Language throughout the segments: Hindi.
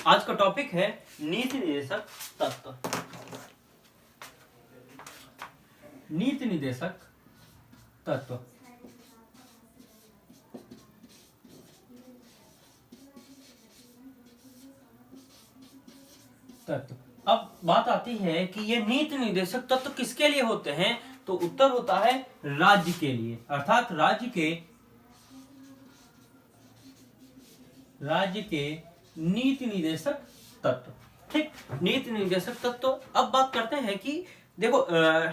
आज का टॉपिक है नीति निर्देशक तत्व। नीति निर्देशक तत्व। अब बात आती है कि ये नीति निर्देशक तत्व किसके लिए होते हैं, तो उत्तर होता है राज्य के लिए, अर्थात राज्य के नीति निर्देशक तत्व। ठीक, नीति निर्देशक तत्व। अब बात करते हैं कि देखो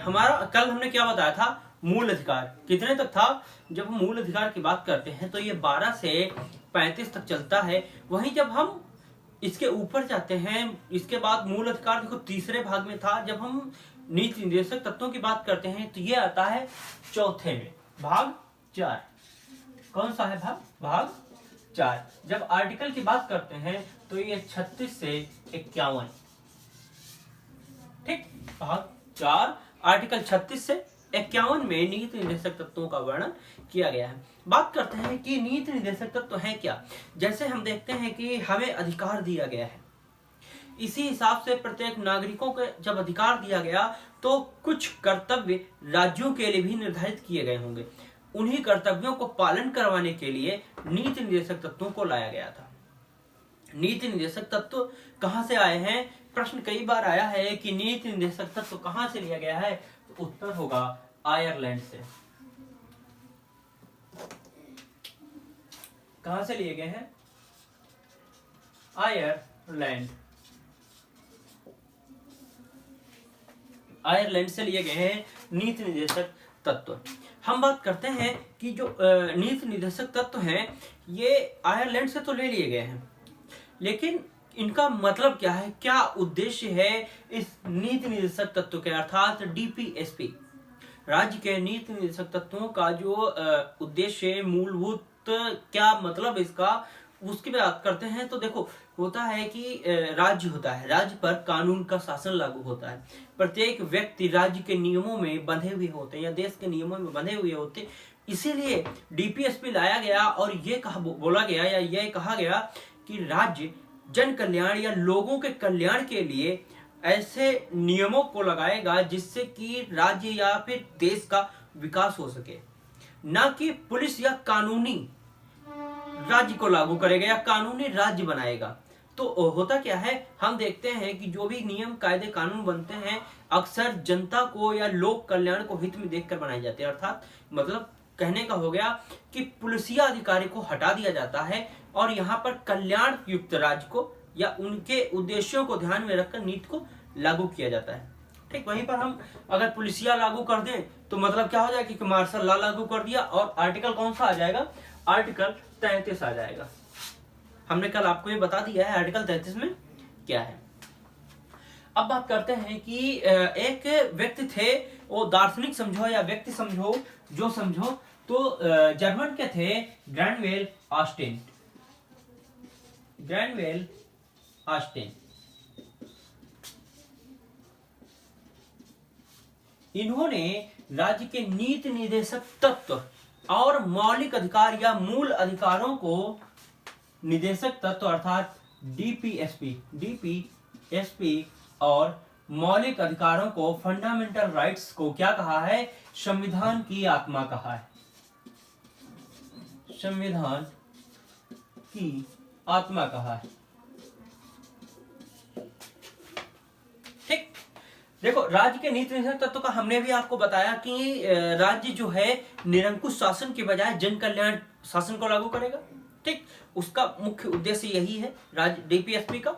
हमारा कल हमने क्या बताया था, मूल अधिकार कितने तक था। जब हम मूल अधिकार की बात करते हैं तो ये 12 से 35 तक चलता है। वहीं जब हम इसके ऊपर जाते हैं, इसके बाद मूल अधिकार देखो तीसरे भाग में था। जब हम नीति निर्देशक तत्वों की बात करते हैं तो ये आता है चौथे में, भाग 4। कौन सा है भाग 4। जब आर्टिकल की बात करते हैं तो ये 36 से 51। ठीक, भाग 4 आर्टिकल 36 से 51 में नीति निर्देशक तत्वों का वर्णन किया गया है। बात करते हैं कि नीति निर्देशक तत्व है क्या। जैसे हम देखते हैं कि हमें अधिकार दिया गया है, इसी हिसाब से प्रत्येक नागरिकों को जब अधिकार दिया गया तो कुछ कर्तव्य राज्यों के लिए भी निर्धारित किए गए होंगे। उन्हीं कर्तव्यों को पालन करवाने के लिए नीति निर्देशक तत्वों को लाया गया था। नीति निर्देशक तत्व कहां से आए हैं, प्रश्न कई बार आया है कि नीति निर्देशक तत्व कहां से लिया गया है, तो उत्तर होगा आयरलैंड से। कहां से लिए गए हैं, आयरलैंड से लिए गए हैं नीति निर्देशक तत्व। हम बात करते हैं कि जो नीति निर्देशक तत्व हैं ये आयरलैंड से तो ले लिए गए हैं, लेकिन इनका मतलब क्या है, क्या उद्देश्य है इस नीति निर्देशक तत्व के, अर्थात डीपीएसपी राज्य के नीति निर्देशक तत्वों का जो उद्देश्य मूलभूत क्या मतलब इसका, उसकी बात करते हैं। तो देखो होता है कि राज्य होता है, राज्य पर कानून का शासन लागू होता है। प्रत्येक व्यक्ति राज्य के नियमों में बंधे हुए होते हैं या देश के नियमों में बंधे हुए होते हैं। इसीलिए डीपीएसपी लाया गया और ये बोला गया या ये कहा गया कि राज्य जन कल्याण या लोगों के कल्याण के लिए ऐसे नियमों को लगाएगा जिससे कि राज्य या फिर देश का विकास हो सके, ना कि पुलिस या कानूनी राज्य को लागू करेगा या कानूनी राज्य बनाएगा। तो होता क्या है, हम देखते हैं कि जो भी नियम कायदे कानून बनते हैं अक्सर जनता को या लोक कल्याण को हित में देखकर बनाए जाते हैं। अर्थात मतलब कहने का हो गया कि पुलिसिया अधिकारी को हटा दिया जाता है और यहाँ पर कल्याण युक्त राज्य को या उनके उद्देश्यों को ध्यान में रखकर नीति को लागू किया जाता है। ठीक, वहीं पर हम अगर पुलिसिया लागू कर दें तो मतलब क्या हो जाएगा कि मार्शल लॉ लागू कर दिया और आर्टिकल कौन सा आ जाएगा, आर्टिकल 33 आ जाएगा। हमने कल आपको ये बता दिया है आर्टिकल 33 में क्या है। अब बात करते हैं कि एक व्यक्ति थे, वो दार्शनिक समझो या व्यक्ति समझो जो समझो, तो जर्मन के थे ग्रैंडवेल ऑस्टिन। इन्होंने राज्य के नीति निर्देशक तत्व और मौलिक अधिकार या मूल अधिकारों को निर्देशक तत्व अर्थात डीपीएसपी और मौलिक अधिकारों को फंडामेंटल राइट्स को क्या कहा है, संविधान की आत्मा कहा है। संविधान की आत्मा कहा है। ठीक, देखो राज्य के नीति निर्देशक तत्व का हमने भी आपको बताया कि राज्य जो है निरंकुश शासन के बजाय जन कल्याण शासन को लागू करेगा। ठीक, उसका मुख्य उद्देश्य यही है राज्य डीपीएसपी का।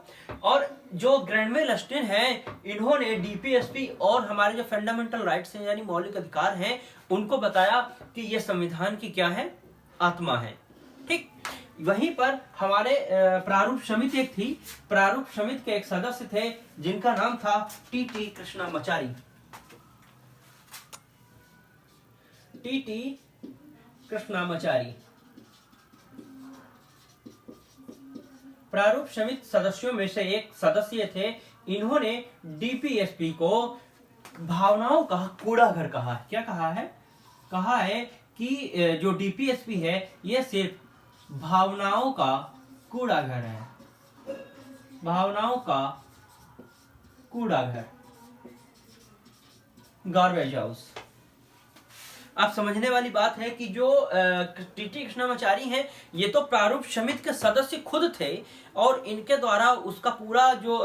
और जो ग्रैंडवेल ऑस्टिन है, इन्होंने डीपीएसपी और हमारे जो फंडामेंटल राइट्स हैं यानी मौलिक अधिकार हैं उनको बताया कि ये संविधान की क्या है, आत्मा है। ठीक, वहीं पर हमारे प्रारूप समिति एक थी, प्रारूप समिति के एक सदस्य थे जिनका नाम था टीटी कृष्णामाचारी। प्रारूप समिति सदस्यों में से एक सदस्य थे। इन्होंने डीपीएसपी को भावनाओं का कूड़ाघर कहा है। क्या कहा है, कहा है कि जो डीपीएसपी है ये सिर्फ भावनाओं का कूड़ाघर है। भावनाओं का कूड़ा घर, गार्बेज हाउस। आप समझने वाली बात है कि जो टीटी कृष्णामाचारी हैं ये तो प्रारूप समिति के सदस्य खुद थे और इनके द्वारा उसका पूरा जो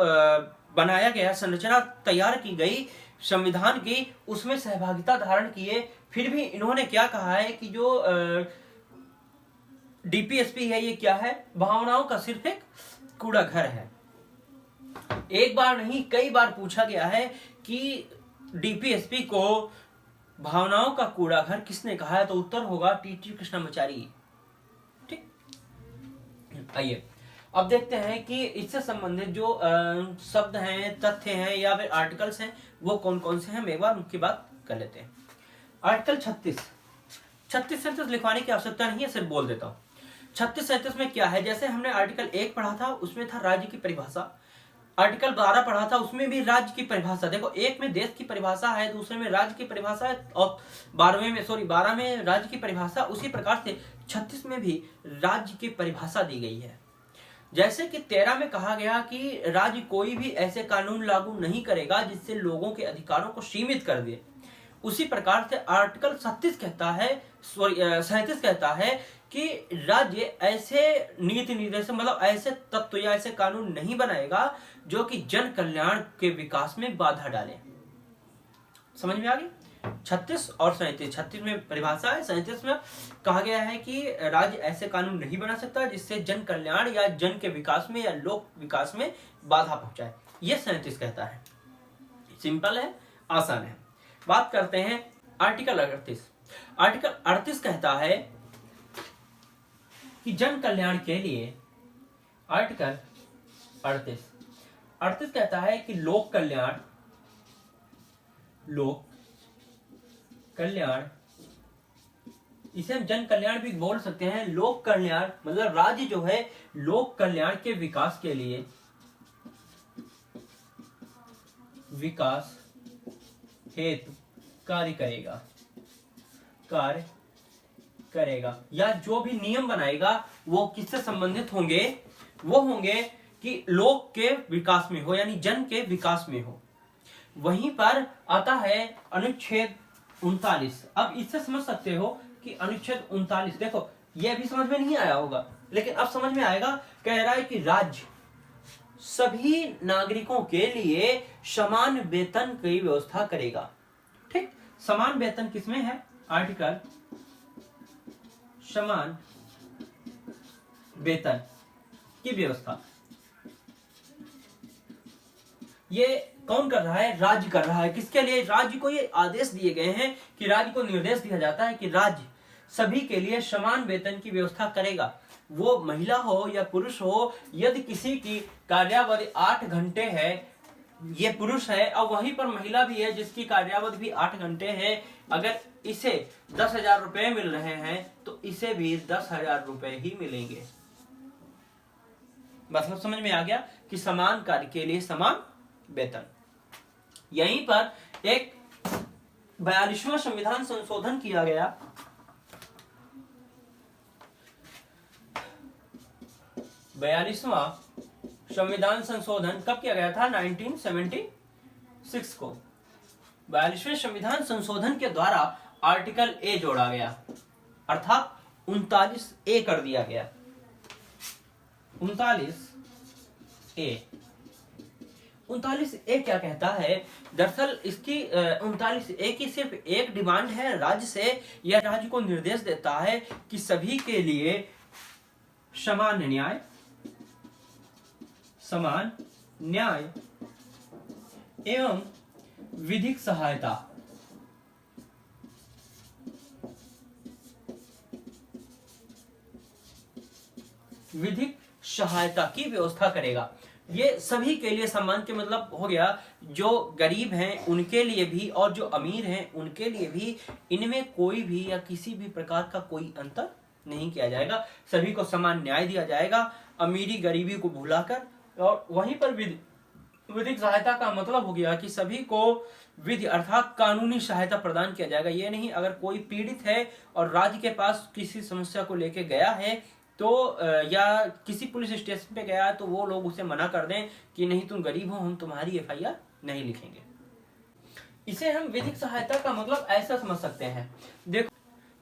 बनाया गया संरचना तैयार की गई संविधान की, उसमें सहभागिता धारण किए। फिर भी इन्होंने क्या कहा है कि जो डीपीएसपी है ये क्या है, भावनाओं का सिर्फ एक कूड़ा घर है। एक बार नहीं कई बार पूछा गया है कि डीपीएसपी को भावनाओं का कूड़ा घर किसने कहा है, तो उत्तर होगा टीटी कृष्णामाचारी। ठीक, आइए अब देखते हैं कि इससे संबंधित जो शब्द हैं, तथ्य हैं या फिर आर्टिकल्स हैं वो कौन कौन से हैं, हम एक बार उनकी बात कर लेते हैं। आर्टिकल 36 लिखवाने की आवश्यकता नहीं है, सिर्फ बोल देता हूं। 36-37 में क्या है, जैसे हमने आर्टिकल 1 पढ़ा था उसमें था राज्य की परिभाषा, आर्टिकल 12 पढ़ा था उसमें भी राज्य की परिभाषा। देखो एक में देश की परिभाषा है, दूसरे में राज्य की परिभाषा है, और 12 में राज्य की परिभाषा। उसी प्रकार से 36 में भी राज्य की परिभाषा दी गई है। जैसे कि 13 में कहा गया कि राज्य कोई भी ऐसे कानून लागू नहीं करेगा जिससे लोगों के अधिकारों को सीमित कर दे। उसी प्रकार से आर्टिकल 37 कहता है कि राज्य ऐसे नीति निर्देश मतलब ऐसे तत्व या ऐसे कानून नहीं बनाएगा जो कि जन कल्याण के विकास में बाधा डाले। समझ में आ गई? 36 और 37, 36 में परिभाषा है, 37 में कहा गया है कि राज्य ऐसे कानून नहीं बना सकता जिससे जन कल्याण या जन के विकास में या लोक विकास में बाधा पहुंचाए। ये 37 कहता है। सिंपल है, आसान है। बात करते हैं आर्टिकल 38। आर्टिकल 38 कहता है कि जन कल्याण के लिए, आर्टिकल 38 कहता है कि लोक कल्याण, इसे हम जन कल्याण भी बोल सकते हैं। लोक कल्याण मतलब राज्य जो है लोक कल्याण के विकास के लिए, विकास हेतु कार्य करेगा या जो भी नियम बनाएगा वो किससे संबंधित होंगे, वो होंगे कि लोक के विकास में हो यानी जन के विकास में हो। वहीं पर आता है अनुच्छेद 39। अब इससे समझ सकते हो कि अनुच्छेद 39, देखो ये अभी समझ में नहीं आया होगा लेकिन अब समझ में आएगा। कह रहा है कि राज्य सभी नागरिकों के लिए समान वेतन की व्यवस्था करेगा। ठीक, समान वेतन किसमें है? आर्टिकल समान वेतन की व्यवस्था। ये कौन कर रहा है? राज्य कर रहा है। किसके लिए? राज्य को ये आदेश दिए गए हैं कि राज्य को निर्देश दिया जाता है कि राज्य सभी के लिए समान वेतन की व्यवस्था करेगा। वो महिला हो या पुरुष हो, यदि किसी की कार्यावधि 8 घंटे है, ये पुरुष है और वहीं पर महिला भी है जिसकी कार्यावधि भी 8 घंटे है, अगर इसे 10,000 रुपए मिल रहे हैं तो इसे भी 10,000 रुपए ही मिलेंगे। मतलब समझ में आ गया कि समान कार्य के लिए समान वेतन। यहीं पर एक 42वां संविधान संशोधन किया गया। 42वां संविधान संशोधन कब किया गया था? 1976 को। 42वें संविधान संशोधन के द्वारा आर्टिकल ए जोड़ा गया, अर्थात 39A कर दिया गया। 39A क्या कहता है? दरअसल इसकी 39A की सिर्फ एक डिमांड है राज्य से। यह राज्य को निर्देश देता है कि सभी के लिए समान न्याय एवं विधिक सहायता की व्यवस्था करेगा। ये सभी के लिए समान के मतलब हो गया, जो गरीब हैं उनके लिए भी और जो अमीर हैं उनके लिए भी। इनमें कोई भी या किसी भी प्रकार का कोई अंतर नहीं किया जाएगा, सभी को समान न्याय दिया जाएगा, अमीरी गरीबी को भुलाकर। और वहीं पर विधिक सहायता का मतलब हो गया कि सभी को विधि अर्थात कानूनी सहायता प्रदान किया जाएगा। ये नहीं अगर कोई पीड़ित है और राज्य के पास किसी समस्या को लेकर गया है तो या किसी पुलिस स्टेशन पे गया तो वो लोग उसे मना कर दें कि नहीं तुम गरीब हो, हम तुम्हारी एफआईआर नहीं लिखेंगे। इसे हम विधिक सहायता का मतलब ऐसा समझ सकते हैं। देखो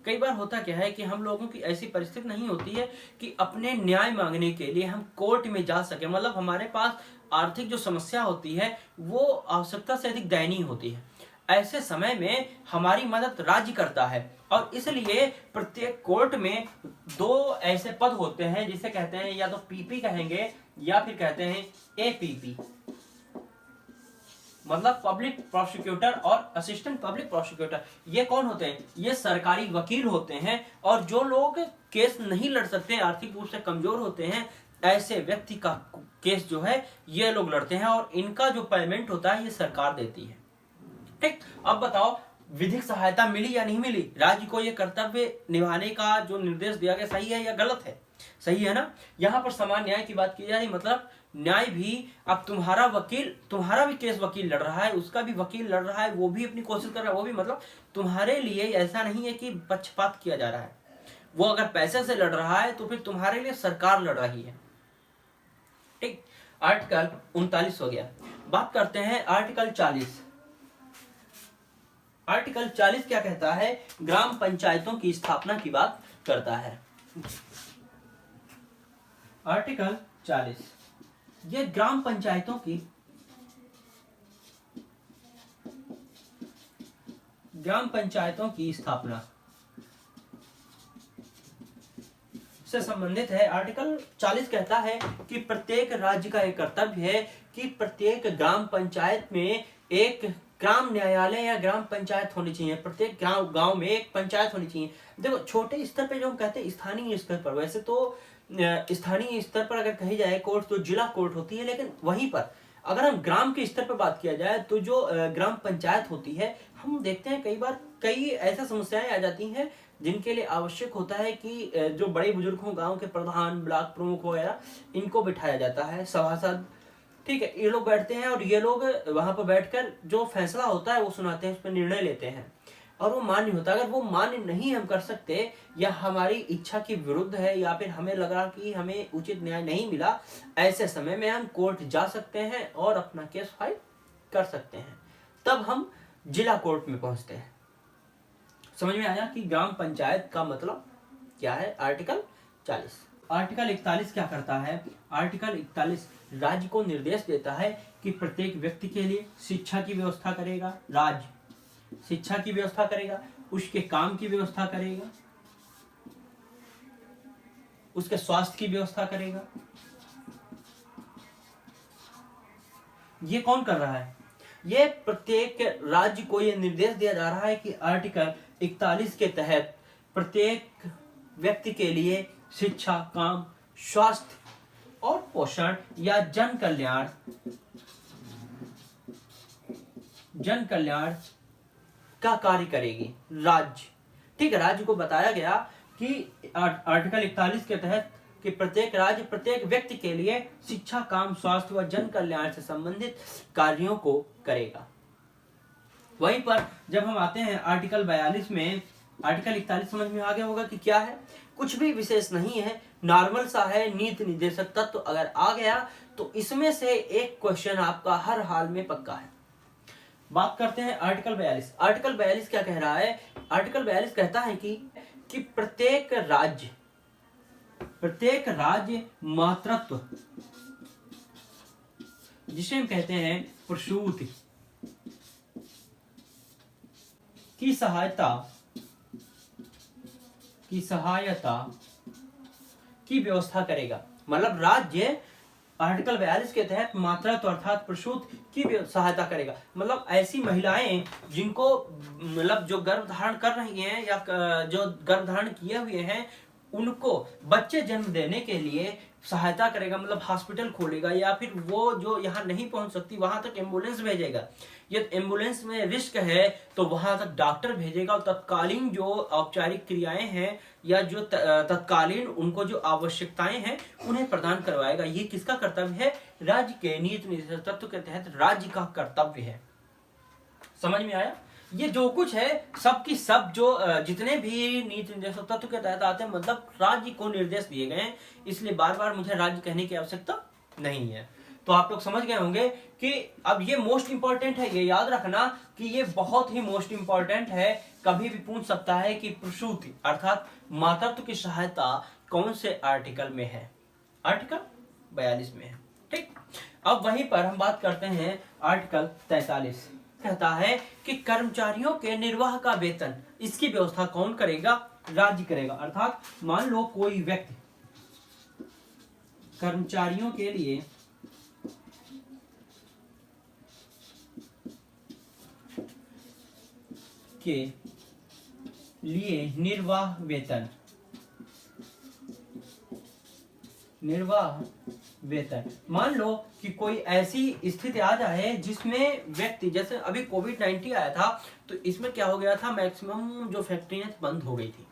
कई बार होता क्या है कि हम लोगों की ऐसी परिस्थिति नहीं होती है कि अपने न्याय मांगने के लिए हम कोर्ट में जा सके, मतलब हमारे पास आर्थिक जो समस्या होती है वो आवश्यकता से अधिक दयनीय होती है। ऐसे समय में हमारी मदद राज्य करता है और इसलिए प्रत्येक कोर्ट में दो ऐसे पद होते हैं जिसे कहते हैं या तो पीपी कहेंगे या फिर कहते हैं एपीपी, मतलब पब्लिक प्रोसिक्यूटर और असिस्टेंट पब्लिक प्रोसिक्यूटर। ये कौन होते हैं? ये सरकारी वकील होते हैं और जो लोग केस नहीं लड़ सकते, आर्थिक रूप से कमजोर होते हैं, ऐसे व्यक्ति का केस जो है ये लोग लड़ते हैं और इनका जो पेमेंट होता है ये सरकार देती है। ठीक, अब बताओ विधिक सहायता मिली या नहीं मिली? राज्य को ये कर्तव्य निभाने का जो निर्देश दिया गया सही है या गलत है? सही है ना। यहाँ पर समान न्याय की बात की जा रही, मतलब न्याय भी अब तुम्हारा भी केस वकील लड़ रहा है, उसका भी वकील लड़ रहा है, वो भी अपनी कोशिश कर रहा है, वो भी मतलब तुम्हारे लिए ऐसा नहीं है कि पक्षपात किया जा रहा है। वो अगर पैसे से लड़ रहा है तो फिर तुम्हारे लिए सरकार लड़ रही है। ठीक, आर्टिकल 39 हो गया। बात करते हैं आर्टिकल 40। आर्टिकल 40 क्या कहता है? ग्राम पंचायतों की स्थापना की बात करता है। आर्टिकल 40 ये ग्राम पंचायतों की स्थापना से संबंधित है। आर्टिकल 40 कहता है कि प्रत्येक राज्य का एक कर्तव्य है कि प्रत्येक ग्राम पंचायत में एक ग्राम न्यायालय या ग्राम पंचायत होनी चाहिए। प्रत्येक गांव में एक पंचायत होनी चाहिए। देखो छोटे स्तर पे जो हम कहते हैं स्थानीय स्तर पर, वैसे तो स्थानीय स्तर पर अगर कही जाए कोर्ट तो जिला कोर्ट होती है, लेकिन वहीं पर अगर हम ग्राम के स्तर पर बात किया जाए तो जो ग्राम पंचायत होती है, हम देखते हैं कई बार कई ऐसा समस्याएं आ जाती हैं जिनके लिए आवश्यक होता है कि जो बड़े बुजुर्ग हों, गांव के प्रधान, ब्लॉक प्रमुख वगैरह, इनको बिठाया जाता है, सभासद। ठीक है, ये लोग बैठते हैं और ये लोग वहां पर बैठकर जो फैसला होता है वो सुनाते हैं, उस पर निर्णय लेते हैं और वो मान्य होता है। अगर वो मान्य नहीं हम कर सकते या हमारी इच्छा के विरुद्ध है या फिर हमें लगा कि हमें उचित न्याय नहीं मिला, ऐसे समय में हम कोर्ट जा सकते हैं और अपना केस फाइल कर सकते हैं। तब हम जिला कोर्ट में पहुंचते हैं। समझ में आया कि ग्राम पंचायत का मतलब क्या है? आर्टिकल 40। आर्टिकल 41 क्या करता है? आर्टिकल 41 राज्य को निर्देश देता है कि प्रत्येक व्यक्ति के लिए शिक्षा की व्यवस्था करेगा। राज्य शिक्षा की व्यवस्था करेगा, उसके काम की व्यवस्था करेगा, उसके स्वास्थ्य की व्यवस्था करेगा। ये कौन कर रहा है? ये प्रत्येक राज्य को ये निर्देश दिया जा रहा है कि आर्टिकल 41 के तहत प्रत्येक व्यक्ति के लिए शिक्षा, काम, स्वास्थ्य और पोषण या जन कल्याण का कार्य करेगी राज्य। ठीक है, राज्य को बताया गया कि आर्टिकल 41 के तहत कि प्रत्येक राज्य प्रत्येक व्यक्ति के लिए शिक्षा, काम, स्वास्थ्य व जन कल्याण से संबंधित कार्यों को करेगा। वहीं पर जब हम आते हैं आर्टिकल 42 में, आर्टिकल 41 समझ में आ गया होगा कि क्या है? कुछ भी विशेष नहीं है, नॉर्मल सा है। नीति निर्देशक तत्व अगर आ गया तो इसमें से एक क्वेश्चन आपका हर हाल में पक्का है। बात करते हैं आर्टिकल 42। आर्टिकल 42 क्या कह रहा है? आर्टिकल 42 कहता है कि प्रत्येक राज्य मातृत्व, जिसे हम कहते हैं प्रसूति की सहायता की व्यवस्था करेगा। मतलब राज्य आर्टिकल 42 के तहत मातृत्व अर्थात प्रसूति की सहायता करेगा। मतलब ऐसी महिलाएं जिनको मतलब जो गर्भ धारण कर रही हैं या जो गर्भ धारण किए हुए हैं, उनको बच्चे जन्म देने के लिए सहायता करेगा। मतलब हॉस्पिटल खोलेगा या फिर वो जो यहाँ नहीं पहुंच सकती वहां तक एम्बुलेंस भेजेगा। यदि एम्बुलेंस में रिस्क है तो वहां तक डॉक्टर भेजेगा और तत्कालीन जो औपचारिक क्रियाएं हैं या जो तत्कालीन उनको जो आवश्यकताएं हैं उन्हें प्रदान करवाएगा। ये किसका कर्तव्य है? राज्य के नीति निर्देशक तत्व के तहत राज्य का कर्तव्य है। समझ में आया? ये जो कुछ है सब की सब जो जितने भी नीति निर्देशक तत्व के तहत आते हैं, मतलब राज्य को निर्देश दिए गए हैं, इसलिए बार बार मुझे राज्य कहने की आवश्यकता नहीं है। तो आप लोग समझ गए होंगे कि अब ये मोस्ट इंपॉर्टेंट है, ये याद रखना कि ये बहुत ही मोस्ट इंपॉर्टेंट है। कभी भी पूछ सकता है कि प्रसूति अर्थात मातृत्व की सहायता कौन से आर्टिकल में है? आर्टिकल 42 में है। ठीक, अब वहीं पर हम बात करते हैं आर्टिकल 43 कहता है कि कर्मचारियों के निर्वाह का वेतन, इसकी व्यवस्था कौन करेगा? राज्य करेगा। अर्थात मान लो कोई व्यक्ति कर्मचारियों के लिए निर्वाह वेतन, मान लो कि कोई ऐसी स्थिति आ जाए जिसमें व्यक्ति, जैसे अभी कोविड-19 आया था, तो इसमें क्या हो गया था, मैक्सिमम जो फैक्ट्रियां बंद हो गई थी,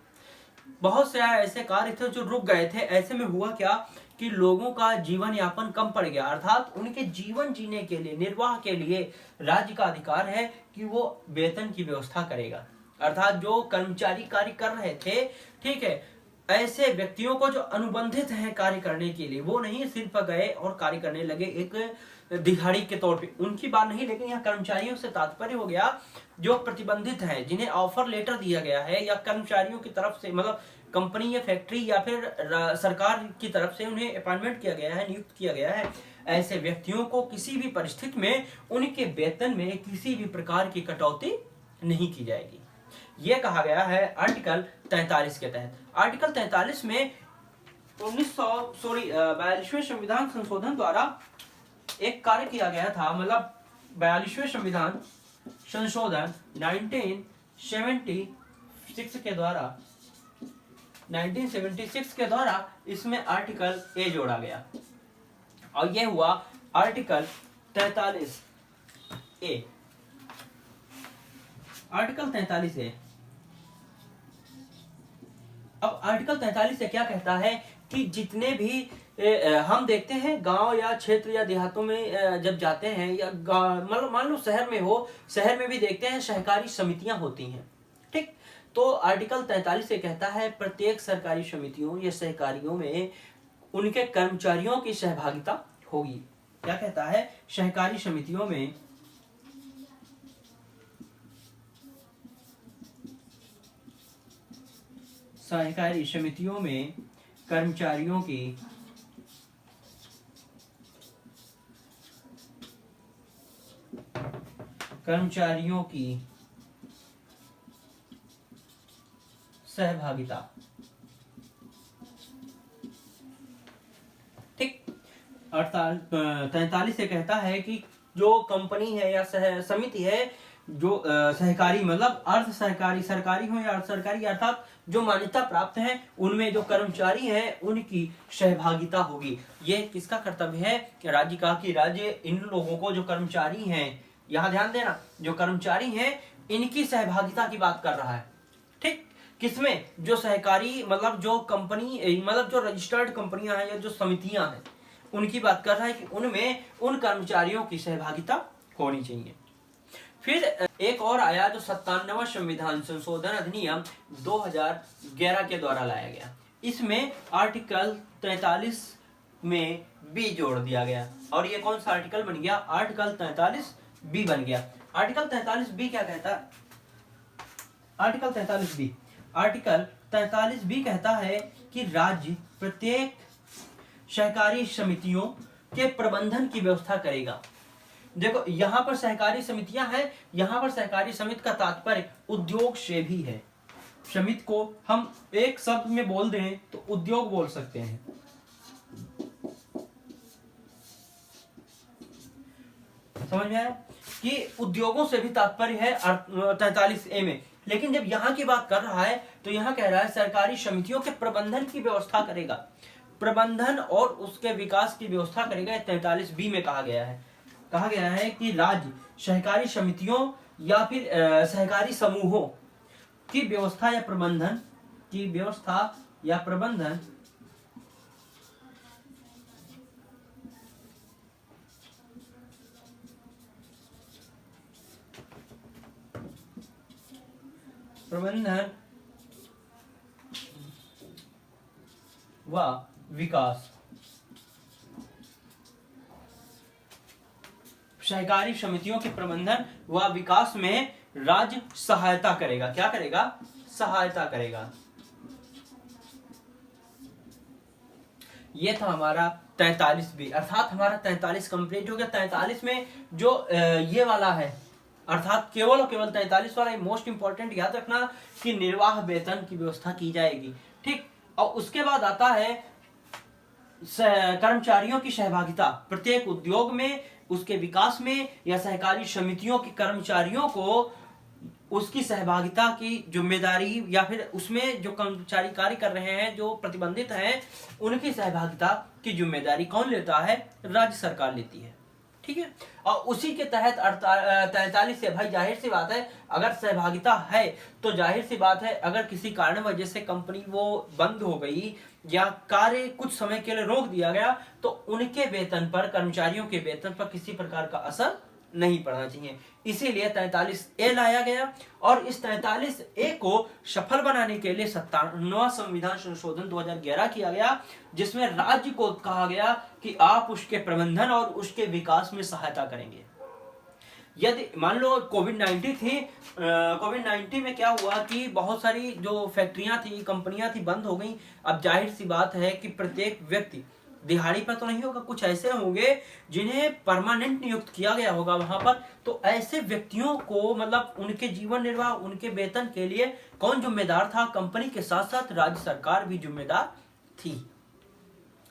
बहुत से ऐसे कार्य थे जो रुक गए थे। ऐसे में हुआ क्या कि लोगों का जीवन यापन कम पड़ गया, अर्थात उनके जीवन जीने के लिए, निर्वाह के लिए राज्य का अधिकार है कि वो वेतन की व्यवस्था करेगा। अर्थात जो कर्मचारी कार्य कर रहे थे, ठीक है, ऐसे व्यक्तियों को जो अनुबंधित हैं कार्य करने के लिए, वो नहीं सिर्फ गए और कार्य करने लगे एक दिहाड़ी के तौर पे, उनकी बात नहीं, लेकिन यहाँ कर्मचारियों से तात्पर्य हो गया जो प्रतिबंधित हैं, जिन्हें ऑफर लेटर दिया गया है या कर्मचारियों की तरफ से, मतलब कंपनी या फैक्ट्री या फिर सरकार की तरफ से उन्हें अपॉइंटमेंट किया गया है, नियुक्त किया गया है। ऐसे व्यक्तियों को किसी भी परिस्थिति में उनके वेतन में किसी भी प्रकार की कटौती नहीं की जाएगी। यह कहा गया है आर्टिकल 43 के तहत। आर्टिकल 43 में 42वें संविधान संशोधन द्वारा एक कार्य किया गया था, मतलब 42वें संविधान संशोधन 1976 के द्वारा इसमें आर्टिकल ए जोड़ा गया और यह हुआ आर्टिकल 43 ए। आर्टिकल 43 ए। अब आर्टिकल 43 से क्या कहता है कि जितने भी हम देखते हैं गांव या क्षेत्र या देहातों में जब जाते हैं, या मतलब मान लो शहर में हो, शहर में भी देखते हैं सहकारी समितियां होती हैं। ठीक, तो आर्टिकल 43 से कहता है प्रत्येक सरकारी समितियों या सहकारियों में उनके कर्मचारियों की सहभागिता होगी। क्या कहता है? सहकारी समितियों में कर्मचारियों की सहभागिता। ठीक, अर्थात 43 से कहता है कि जो कंपनी है या समिति है, जो सहकारी मतलब अर्ध सहकारी, सरकारी हो या अर्ध सरकारी, अर्थात जो मान्यता प्राप्त है, उनमें जो कर्मचारी हैं उनकी सहभागिता होगी। ये किसका कर्तव्य है? राज्य का, कि राज्य इन लोगों को, जो कर्मचारी हैं, यहाँ ध्यान देना, जो कर्मचारी हैं इनकी सहभागिता की बात कर रहा है। ठीक, किसमें? जो सहकारी मतलब जो कंपनी, मतलब जो रजिस्टर्ड कंपनियां हैं या जो समितियां हैं, उनकी बात कर रहा है कि उनमें उन कर्मचारियों की सहभागिता होनी चाहिए। फिर एक और आया जो 97वां संविधान संशोधन अधिनियम 2011 के द्वारा लाया गया। इसमें आर्टिकल 43 में बी जोड़ दिया गया और ये कौन सा आर्टिकल बन गया? आर्टिकल 43 बी बन गया। आर्टिकल 43 बी क्या कहता है? आर्टिकल 43 बी कहता है कि राज्य प्रत्येक सहकारी समितियों के प्रबंधन की व्यवस्था करेगा। देखो यहाँ पर सहकारी समितियां हैं, यहाँ पर सहकारी समिति का तात्पर्य उद्योग से भी है। समिति को हम एक शब्द में बोल दें तो उद्योग बोल सकते हैं। समझ में आया कि उद्योगों से भी तात्पर्य है 43 ए में। लेकिन जब यहाँ की बात कर रहा है तो यहाँ कह रहा है सरकारी समितियों के प्रबंधन की व्यवस्था करेगा, प्रबंधन और उसके विकास की व्यवस्था करेगा। 43 बी में कहा गया है कि राज्य सहकारी समितियों या फिर सहकारी समूहों की व्यवस्था या प्रबंधन प्रबंधन व विकास, सहकारी समितियों के प्रबंधन व विकास में राज्य सहायता करेगा। क्या करेगा? सहायता करेगा। ये था हमारा 43B, अर्थात हमारा 43 कंप्लीट हो गया। 43 में जो ये वाला है, अर्थात केवल और केवल 43 वाला मोस्ट इंपॉर्टेंट याद रखना कि निर्वाह वेतन की व्यवस्था की जाएगी। ठीक, और उसके बाद आता है कर्मचारियों की सहभागिता प्रत्येक उद्योग में, उसके विकास में, या सहकारी समितियों के कर्मचारियों को उसकी सहभागिता की जिम्मेदारी, या फिर उसमें जो कर्मचारी कार्य कर रहे हैं, जो प्रतिबंधित हैं, उनकी सहभागिता की जिम्मेदारी कौन लेता है? राज्य सरकार लेती है। ठीक है, और उसी के तहत 43 से, भाई जाहिर सी बात है, अगर सहभागिता है तो जाहिर सी बात है, अगर किसी कारण वजह से कंपनी वो बंद हो गई या कार्य कुछ समय के लिए रोक दिया गया, तो उनके वेतन पर, कर्मचारियों के वेतन पर किसी प्रकार का असर नहीं पड़ना चाहिए। इसीलिए 43A लाया गया, और इस 43A को सफल बनाने के लिए 57वां संविधान संशोधन 2011 किया गया, जिसमें राज्य को कहा गया कि आप उसके प्रबंधन और उसके विकास में सहायता करेंगे। यदि मान लो कोविड-19 थी, कोविड-19 में क्या हुआ कि बहुत सारी जो फैक्ट्रियां थी, कंपनियां थी, बंद हो गई। अब जाहिर सी बात है कि प्रत्येक व्यक्ति दिहाड़ी पर तो नहीं होगा, कुछ ऐसे होंगे जिन्हें परमानेंट नियुक्त किया गया होगा वहां पर। तो ऐसे व्यक्तियों को, मतलब उनके जीवन निर्वाह, उनके वेतन के लिए कौन जिम्मेदार था? कंपनी के साथ साथ राज्य सरकार भी जिम्मेदार थी।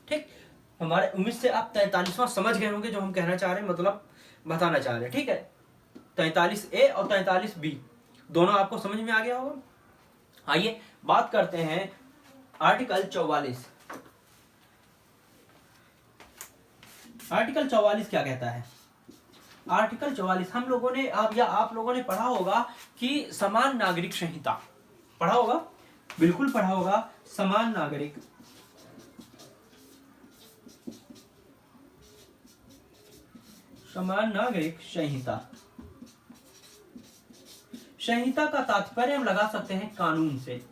ठीक, हमारे उम्मीद से आप 43वां समझ गए होंगे जो हम कहना चाह रहे हैं, मतलब बताना चाह रहे हैं। ठीक है, 43A और 43B दोनों आपको समझ में आ गया होगा। आइए बात करते हैं आर्टिकल 44। आर्टिकल 44 क्या कहता है? आर्टिकल 44 हम लोगों ने आप लोगों ने पढ़ा होगा कि समान नागरिक संहिता पढ़ा होगा, बिल्कुल पढ़ा होगा। समान नागरिक संहिता। संहिता का तात्पर्य हम लगा सकते हैं कानून से।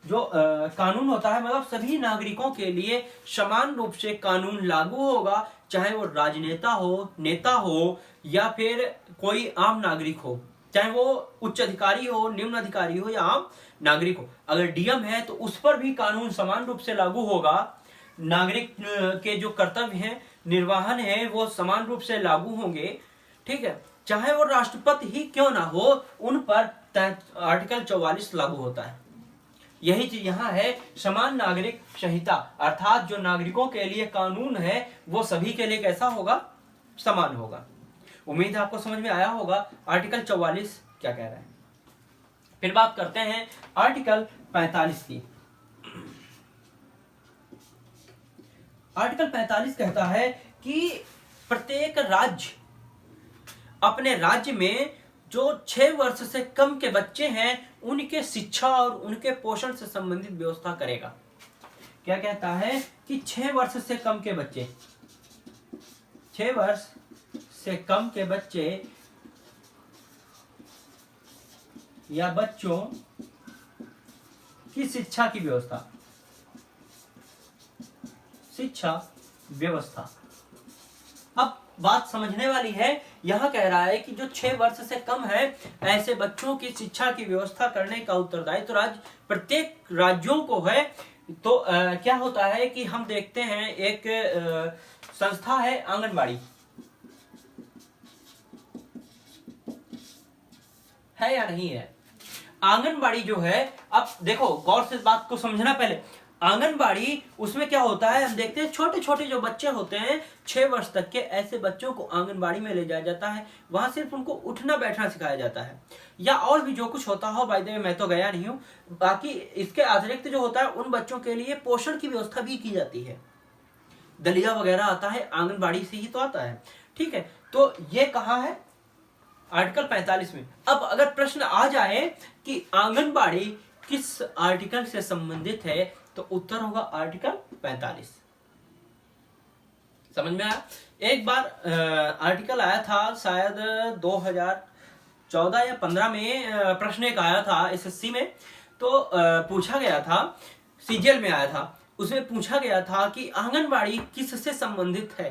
जो कानून होता है, मतलब सभी नागरिकों के लिए समान रूप से कानून लागू होगा, चाहे वो राजनेता हो, नेता हो, या फिर कोई आम नागरिक हो, चाहे वो उच्च अधिकारी हो, निम्न अधिकारी हो, या आम नागरिक हो। अगर डीएम है तो उस पर भी कानून समान रूप से लागू होगा। नागरिक के जो कर्तव्य हैं, निर्वाहन है, वो समान रूप से लागू होंगे। ठीक है, चाहे वो राष्ट्रपति ही क्यों ना हो, उन पर आर्टिकल 44 लागू होता है। यही चीज यहाँ है, समान नागरिक संहिता, अर्थात जो नागरिकों के लिए कानून है वो सभी के लिए कैसा होगा? समान होगा। उम्मीद है आपको समझ में आया होगा आर्टिकल 44 क्या कह रहा है। फिर बात करते हैं आर्टिकल 45 की। आर्टिकल 45 कहता है कि प्रत्येक राज्य अपने राज्य में जो 6 वर्ष से कम के बच्चे हैं उनके शिक्षा और उनके पोषण से संबंधित व्यवस्था करेगा। क्या कहता है कि 6 वर्ष से कम के बच्चे, 6 वर्ष से कम के बच्चे या बच्चों की शिक्षा की व्यवस्था, शिक्षा व्यवस्था। अब बात समझने वाली है, यहां कह रहा है कि जो 6 वर्ष से कम है ऐसे बच्चों की शिक्षा की व्यवस्था करने का उत्तरदायित्व तो राज्य, प्रत्येक राज्यों को है। तो क्या होता है कि हम देखते हैं एक संस्था है आंगनबाड़ी, है या नहीं है? आंगनबाड़ी जो है, अब देखो गौर से इस बात को समझना। पहले आंगनबाड़ी, उसमें क्या होता है, हम देखते हैं छोटे छोटे जो बच्चे होते हैं 6 वर्ष तक के, ऐसे बच्चों को आंगनबाड़ी में ले जाया जाता है। वहां सिर्फ उनको उठना बैठना सिखाया जाता है, या और भी जो कुछ होता हो, बाय द वे मैं तो गया नहीं हूँ। बाकी इसके अतिरिक्त जो होता है उन बच्चों के लिए पोषण की व्यवस्था भी की जाती है। दलिया वगैरह आता है आंगनबाड़ी से ही तो आता है। ठीक है, तो ये कहाँ है? आर्टिकल 45 में। अब अगर प्रश्न आ जाए कि आंगनबाड़ी किस आर्टिकल से संबंधित है, तो उत्तर होगा आर्टिकल 45। समझ में आया? एक बार आर्टिकल आया था शायद 14 या 15 में प्रश्न एक आया था एसएससी में। तो पूछा गया था, सीजीएल में आया था, उसमें पूछा गया था कि आंगनबाड़ी किससे संबंधित है।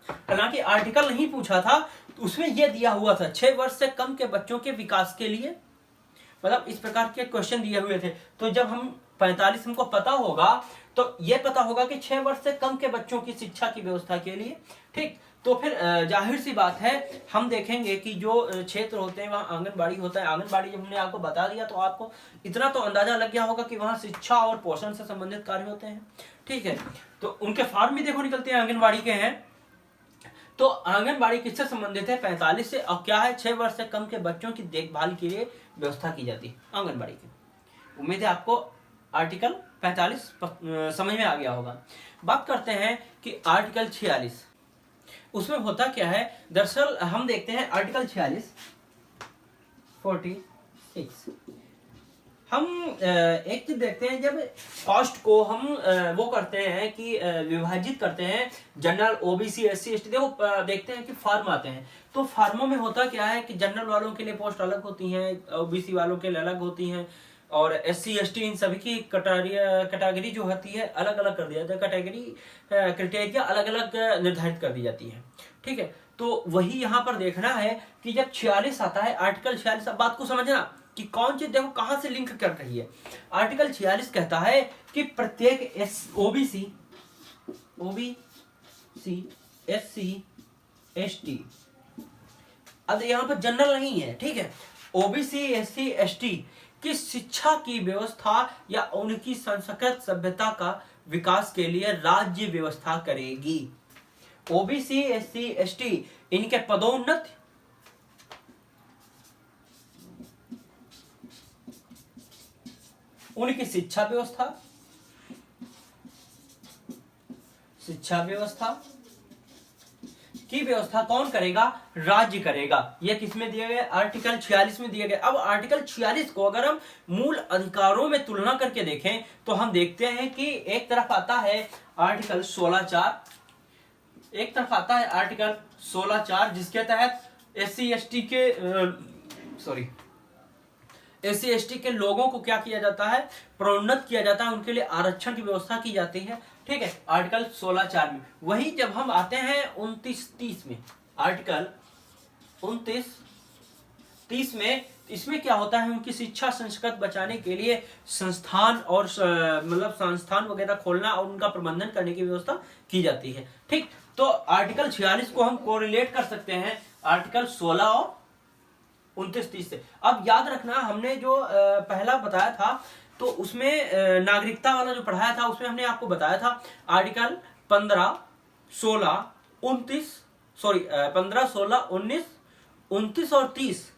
हालांकि आर्टिकल नहीं पूछा था, तो उसमें यह दिया हुआ था 6 वर्ष से कम के बच्चों के विकास के लिए, मतलब इस प्रकार के क्वेश्चन दिए हुए थे। तो जब हम 45 हमको पता होगा तो ये पता होगा कि 6 वर्ष से कम के बच्चों की शिक्षा की व्यवस्था के लिए, ठीक। तो फिर जाहिर सी बात है हम देखेंगे कि जो क्षेत्र होते हैं वहाँ आंगनबाड़ी होता है। आंगनबाड़ी जब हमने आपको बता दिया तो आपको इतना तो अंदाजा लग गया होगा कि वहाँ शिक्षा और पोषण से संबंधित कार्य होते हैं, ठीक है। तो उनके फॉर्म भी देखो निकलते हैं आंगनबाड़ी के हैं। तो आंगनबाड़ी किससे संबंधित है? 45 से, और क्या है, 6 वर्ष से कम के बच्चों की देखभाल के लिए व्यवस्था की जाती है आंगनबाड़ी की। उम्मीद है आपको आर्टिकल 45 समझ में आ गया होगा। बात करते हैं कि आर्टिकल 46 उसमें होता क्या है। दरअसल हम देखते हैं आर्टिकल 46 हम एक चीज देखते हैं, जब कॉस्ट को हम वो करते हैं कि विभाजित करते हैं जनरल, ओबीसी, एससी, एसटी, देखो देखते हैं कि फार्म आते हैं। तो फार्मों में होता क्या है कि जनरल वालों के लिए पोस्ट अलग होती हैं, ओबीसी वालों के लिए अलग होती हैं, और एससी, एसटी इन सभी की कैटेगरी जो होती है अलग अलग कर दिया जाता है। कैटेगरी क्राइटेरिया अलग अलग निर्धारित कर दी जाती है, ठीक है। तो वही यहाँ पर देखना है कि जब 46 आता है, आर्टिकल 46, अब बात को समझना कि कौन चीज देखो कहां से लिंक कर रही है। आर्टिकल 46 कहता है कि प्रत्येक ओबीसी, एससी, एसटी, अब यहां पर जनरल नहीं है, ठीक है। ओबीसी, एससी, एसटी की शिक्षा की व्यवस्था या उनकी संस्कृत सभ्यता का विकास के लिए राज्य व्यवस्था करेगी। ओबीसी, एससी, एसटी इनके पदोन्नति, उनकी शिक्षा व्यवस्था की व्यवस्था कौन करेगा? राज्य करेगा। यह किसमें दिए गए? आर्टिकल 46 में दिए गए। अब आर्टिकल 46 को अगर हम मूल अधिकारों में तुलना करके देखें तो हम देखते हैं कि एक तरफ आता है आर्टिकल 16(4), एक तरफ आता है आर्टिकल 16(4) जिसके तहत एससी एसटी के लोगों को क्या किया जाता है? प्रोन्नत किया जाता है, उनके लिए आरक्षण की व्यवस्था की जाती है, ठीक है, आर्टिकल 16(4) में। वही जब हम आते हैं 29(30) में, आर्टिकल 29(30) में, इसमें क्या होता है? उनकी शिक्षा संस्कृत बचाने के लिए संस्थान और मतलब संस्थान वगैरह खोलना और उनका प्रबंधन करने की व्यवस्था की जाती है, ठीक। तो आर्टिकल 46 को हम कोरिलेट कर सकते हैं आर्टिकल 16 और 29(30) से। अब याद रखना, हमने जो पहला बताया था तो उसमें नागरिकता वाला जो पढ़ाया था उसमें हमने आपको बताया था आर्टिकल 15, 16, 19, 29 और 30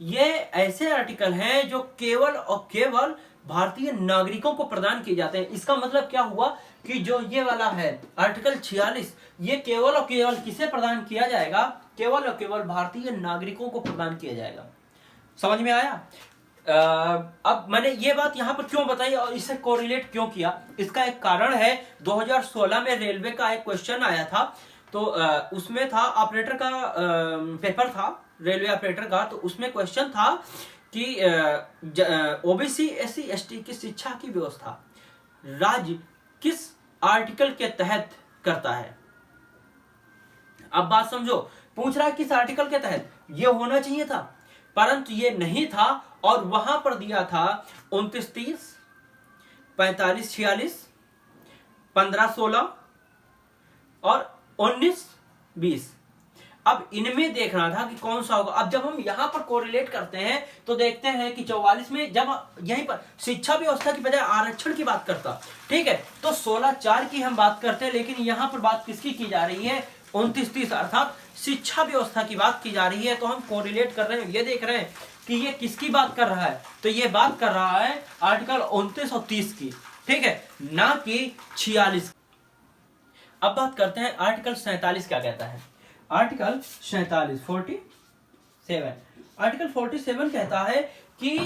ये ऐसे आर्टिकल हैं जो केवल और केवल भारतीय नागरिकों को प्रदान किए जाते हैं। इसका मतलब क्या हुआ कि जो ये वाला है आर्टिकल 46 ये केवल और केवल किसे प्रदान किया जाएगा? केवल और केवल भारतीय नागरिकों को प्रदान किया जाएगा। समझ में आया? अब मैंने ये बात यहाँ पर क्यों बताई और इसे कोरिलेट क्यों किया, इसका एक कारण है। 2016 में रेलवे का एक क्वेश्चन आया था, तो उसमें था ऑपरेटर का पेपर था, रेलवे ऑपरेटर का। तो उसमें क्वेश्चन था कि ओबीसी, एससी, एसटी की शिक्षा की व्यवस्था राज्य किस आर्टिकल के तहत करता है? अब बात समझो, पूछ रहा है किस आर्टिकल के तहत। ये होना चाहिए था परंतु ये नहीं था, और वहां पर दिया था 29(30), 45(46), 15(16) और 19(20। अब इनमें देखना था कि कौन सा होगा। अब जब हम यहां पर कोरिलेट करते हैं तो देखते हैं कि 44 में जब यहीं पर शिक्षा व्यवस्था की बजाय आरक्षण की बात करता, ठीक है, तो 16(4) की हम बात करते हैं, लेकिन यहां पर बात किसकी की जा रही है? 29(30) अर्थात शिक्षा व्यवस्था की बात की जा रही है। तो हम कोरिलेट कर रहे हैं, ये देख रहे हैं कि ये किसकी बात कर रहा है? तो ये बात कर रहा है आर्टिकल 29 और 30 की, ठीक है, ना कि 46। अब बात करते हैं आर्टिकल 47 क्या कहता है। आर्टिकल 47 आर्टिकल 47 कहता है कि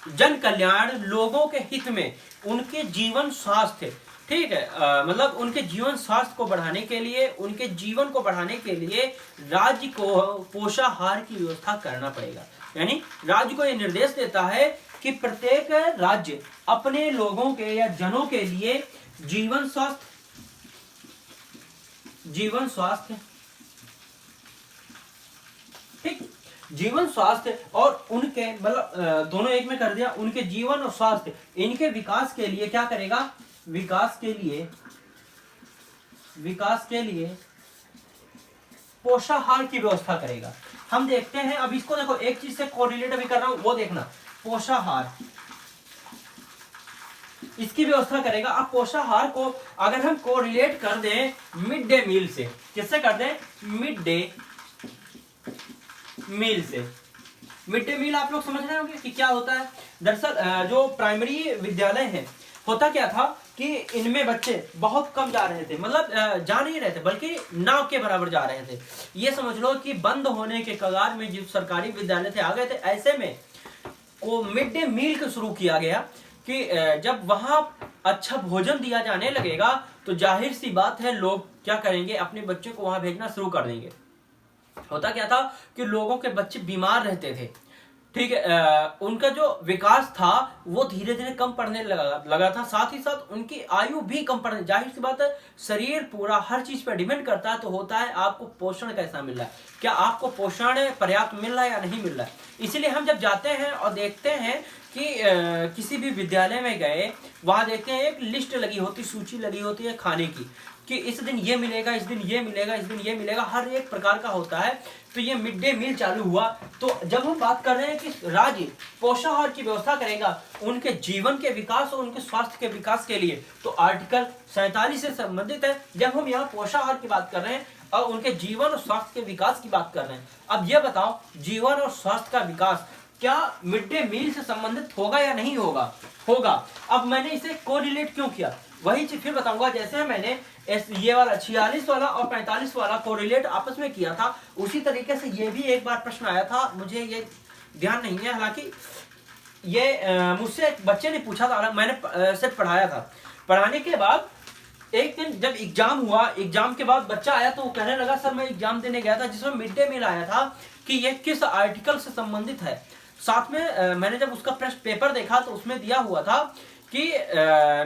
जन कल्याण, लोगों के हित में, उनके जीवन स्वास्थ्य, ठीक है, मतलब उनके जीवन स्वास्थ्य को बढ़ाने के लिए, उनके जीवन को बढ़ाने के लिए राज्य को पोषाहार की व्यवस्था करना पड़ेगा। यानी राज्य को यह निर्देश देता है कि प्रत्येक राज्य अपने लोगों के या जनों के लिए जीवन स्वास्थ्य, ठीक, जीवन स्वास्थ्य और उनके मतलब दोनों एक में कर दिया, उनके जीवन और स्वास्थ्य इनके विकास के लिए क्या करेगा, विकास के लिए पोषाहार की व्यवस्था करेगा। हम देखते हैं, अब इसको देखो, एक चीज से कोरिलेट अभी कर रहा हूं, वो देखना, पोषाहार इसकी व्यवस्था करेगा। अब पोषाहार को अगर हम कोरिलेट कर दें मिड डे मील से, किससे कर दें, मिड डे मील से। मिड डे मील आप लोग समझ रहे होंगे कि क्या होता है। दरअसल जो प्राइमरी विद्यालय है, होता क्या था कि इनमें बच्चे बहुत कम जा रहे थे, मतलब जा नहीं रहे थे बल्कि नाव के बराबर जा रहे थे। ये समझ लो कि बंद होने के कगार में जो सरकारी विद्यालय थे आ गए थे। ऐसे में को मिड डे मील को शुरू किया गया कि जब वहां अच्छा भोजन दिया जाने लगेगा तो जाहिर सी बात है लोग क्या करेंगे, अपने बच्चों को वहां भेजना शुरू कर देंगे। होता क्या था कि लोगों के बच्चे बीमार रहते थे, ठीक है, उनका जो विकास था वो धीरे धीरे कम पड़ने लगा था, साथ ही साथ उनकी आयु भी कम पड़ने, जाहिर सी बात है शरीर पूरा हर चीज पर डिपेंड करता है। तो होता है आपको पोषण कैसा मिल रहा है, क्या आपको पोषण पर्याप्त मिल रहा है या नहीं मिल रहा है। इसीलिए हम जब जाते हैं और देखते हैं कि किसी भी विद्यालय में गए, वहां देखते हैं एक लिस्ट लगी होती, सूची लगी होती है खाने की, कि इस दिन ये मिलेगा, इस दिन ये मिलेगा, इस दिन ये मिलेगा, हर एक प्रकार का होता है। तो ये मिड डे मील चालू हुआ। तो जब हम बात कर रहे हैं कि राज्य पोषाहार की व्यवस्था करेगा उनके जीवन के विकास और उनके स्वास्थ्य के विकास के लिए, तो आर्टिकल 47 से संबंधित है। जब हम यहाँ पोषाहार की बात कर रहे हैं और उनके जीवन और स्वास्थ्य के विकास की बात कर रहे हैं, अब ये बताओ जीवन और स्वास्थ्य का विकास क्या मिड डे मील से संबंधित होगा या नहीं होगा, होगा। अब मैंने इसे कोरिलेट क्यों किया, वही चीज फिर बताऊंगा। जैसे मैंने ये वाला 46 वाला और 45 वाला कोरिलेट आपस में किया था, उसी तरीके से ये भी एक बार प्रश्न आया था, मुझे ये ध्यान नहीं है, हालांकि ये मुझसे एक बच्चे ने पूछा था, मैंने सिर्फ पढ़ाया था। पढ़ाने के बाद एक दिन जब एग्जाम हुआ, एग्जाम के बाद बच्चा आया तो वो कहने लगा सर मैं एग्जाम देने गया था जिसमें मिड डे मील आया था कि ये किस आर्टिकल से संबंधित है। साथ में मैंने जब उसका प्रश्न पेपर देखा तो उसमें दिया हुआ था कि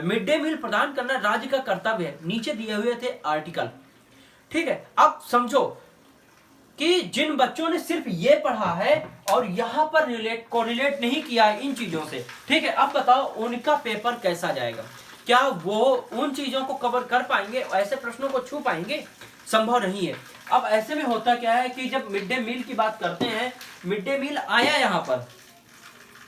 मिड डे मील प्रदान करना राज्य का कर्तव्य है, नीचे दिए हुए थे आर्टिकल, ठीक है। अब समझो कि जिन बच्चों ने सिर्फ ये पढ़ा है और यहां पर कोरिलेट नहीं किया है इन चीजों से, ठीक है, अब बताओ उनका पेपर कैसा जाएगा, क्या वो उन चीजों को कवर कर पाएंगे, ऐसे प्रश्नों को छू पाएंगे, संभव नहीं है। अब ऐसे में होता क्या है कि जब मिड डे मील की बात करते हैं, मिड डे मील आया यहाँ पर,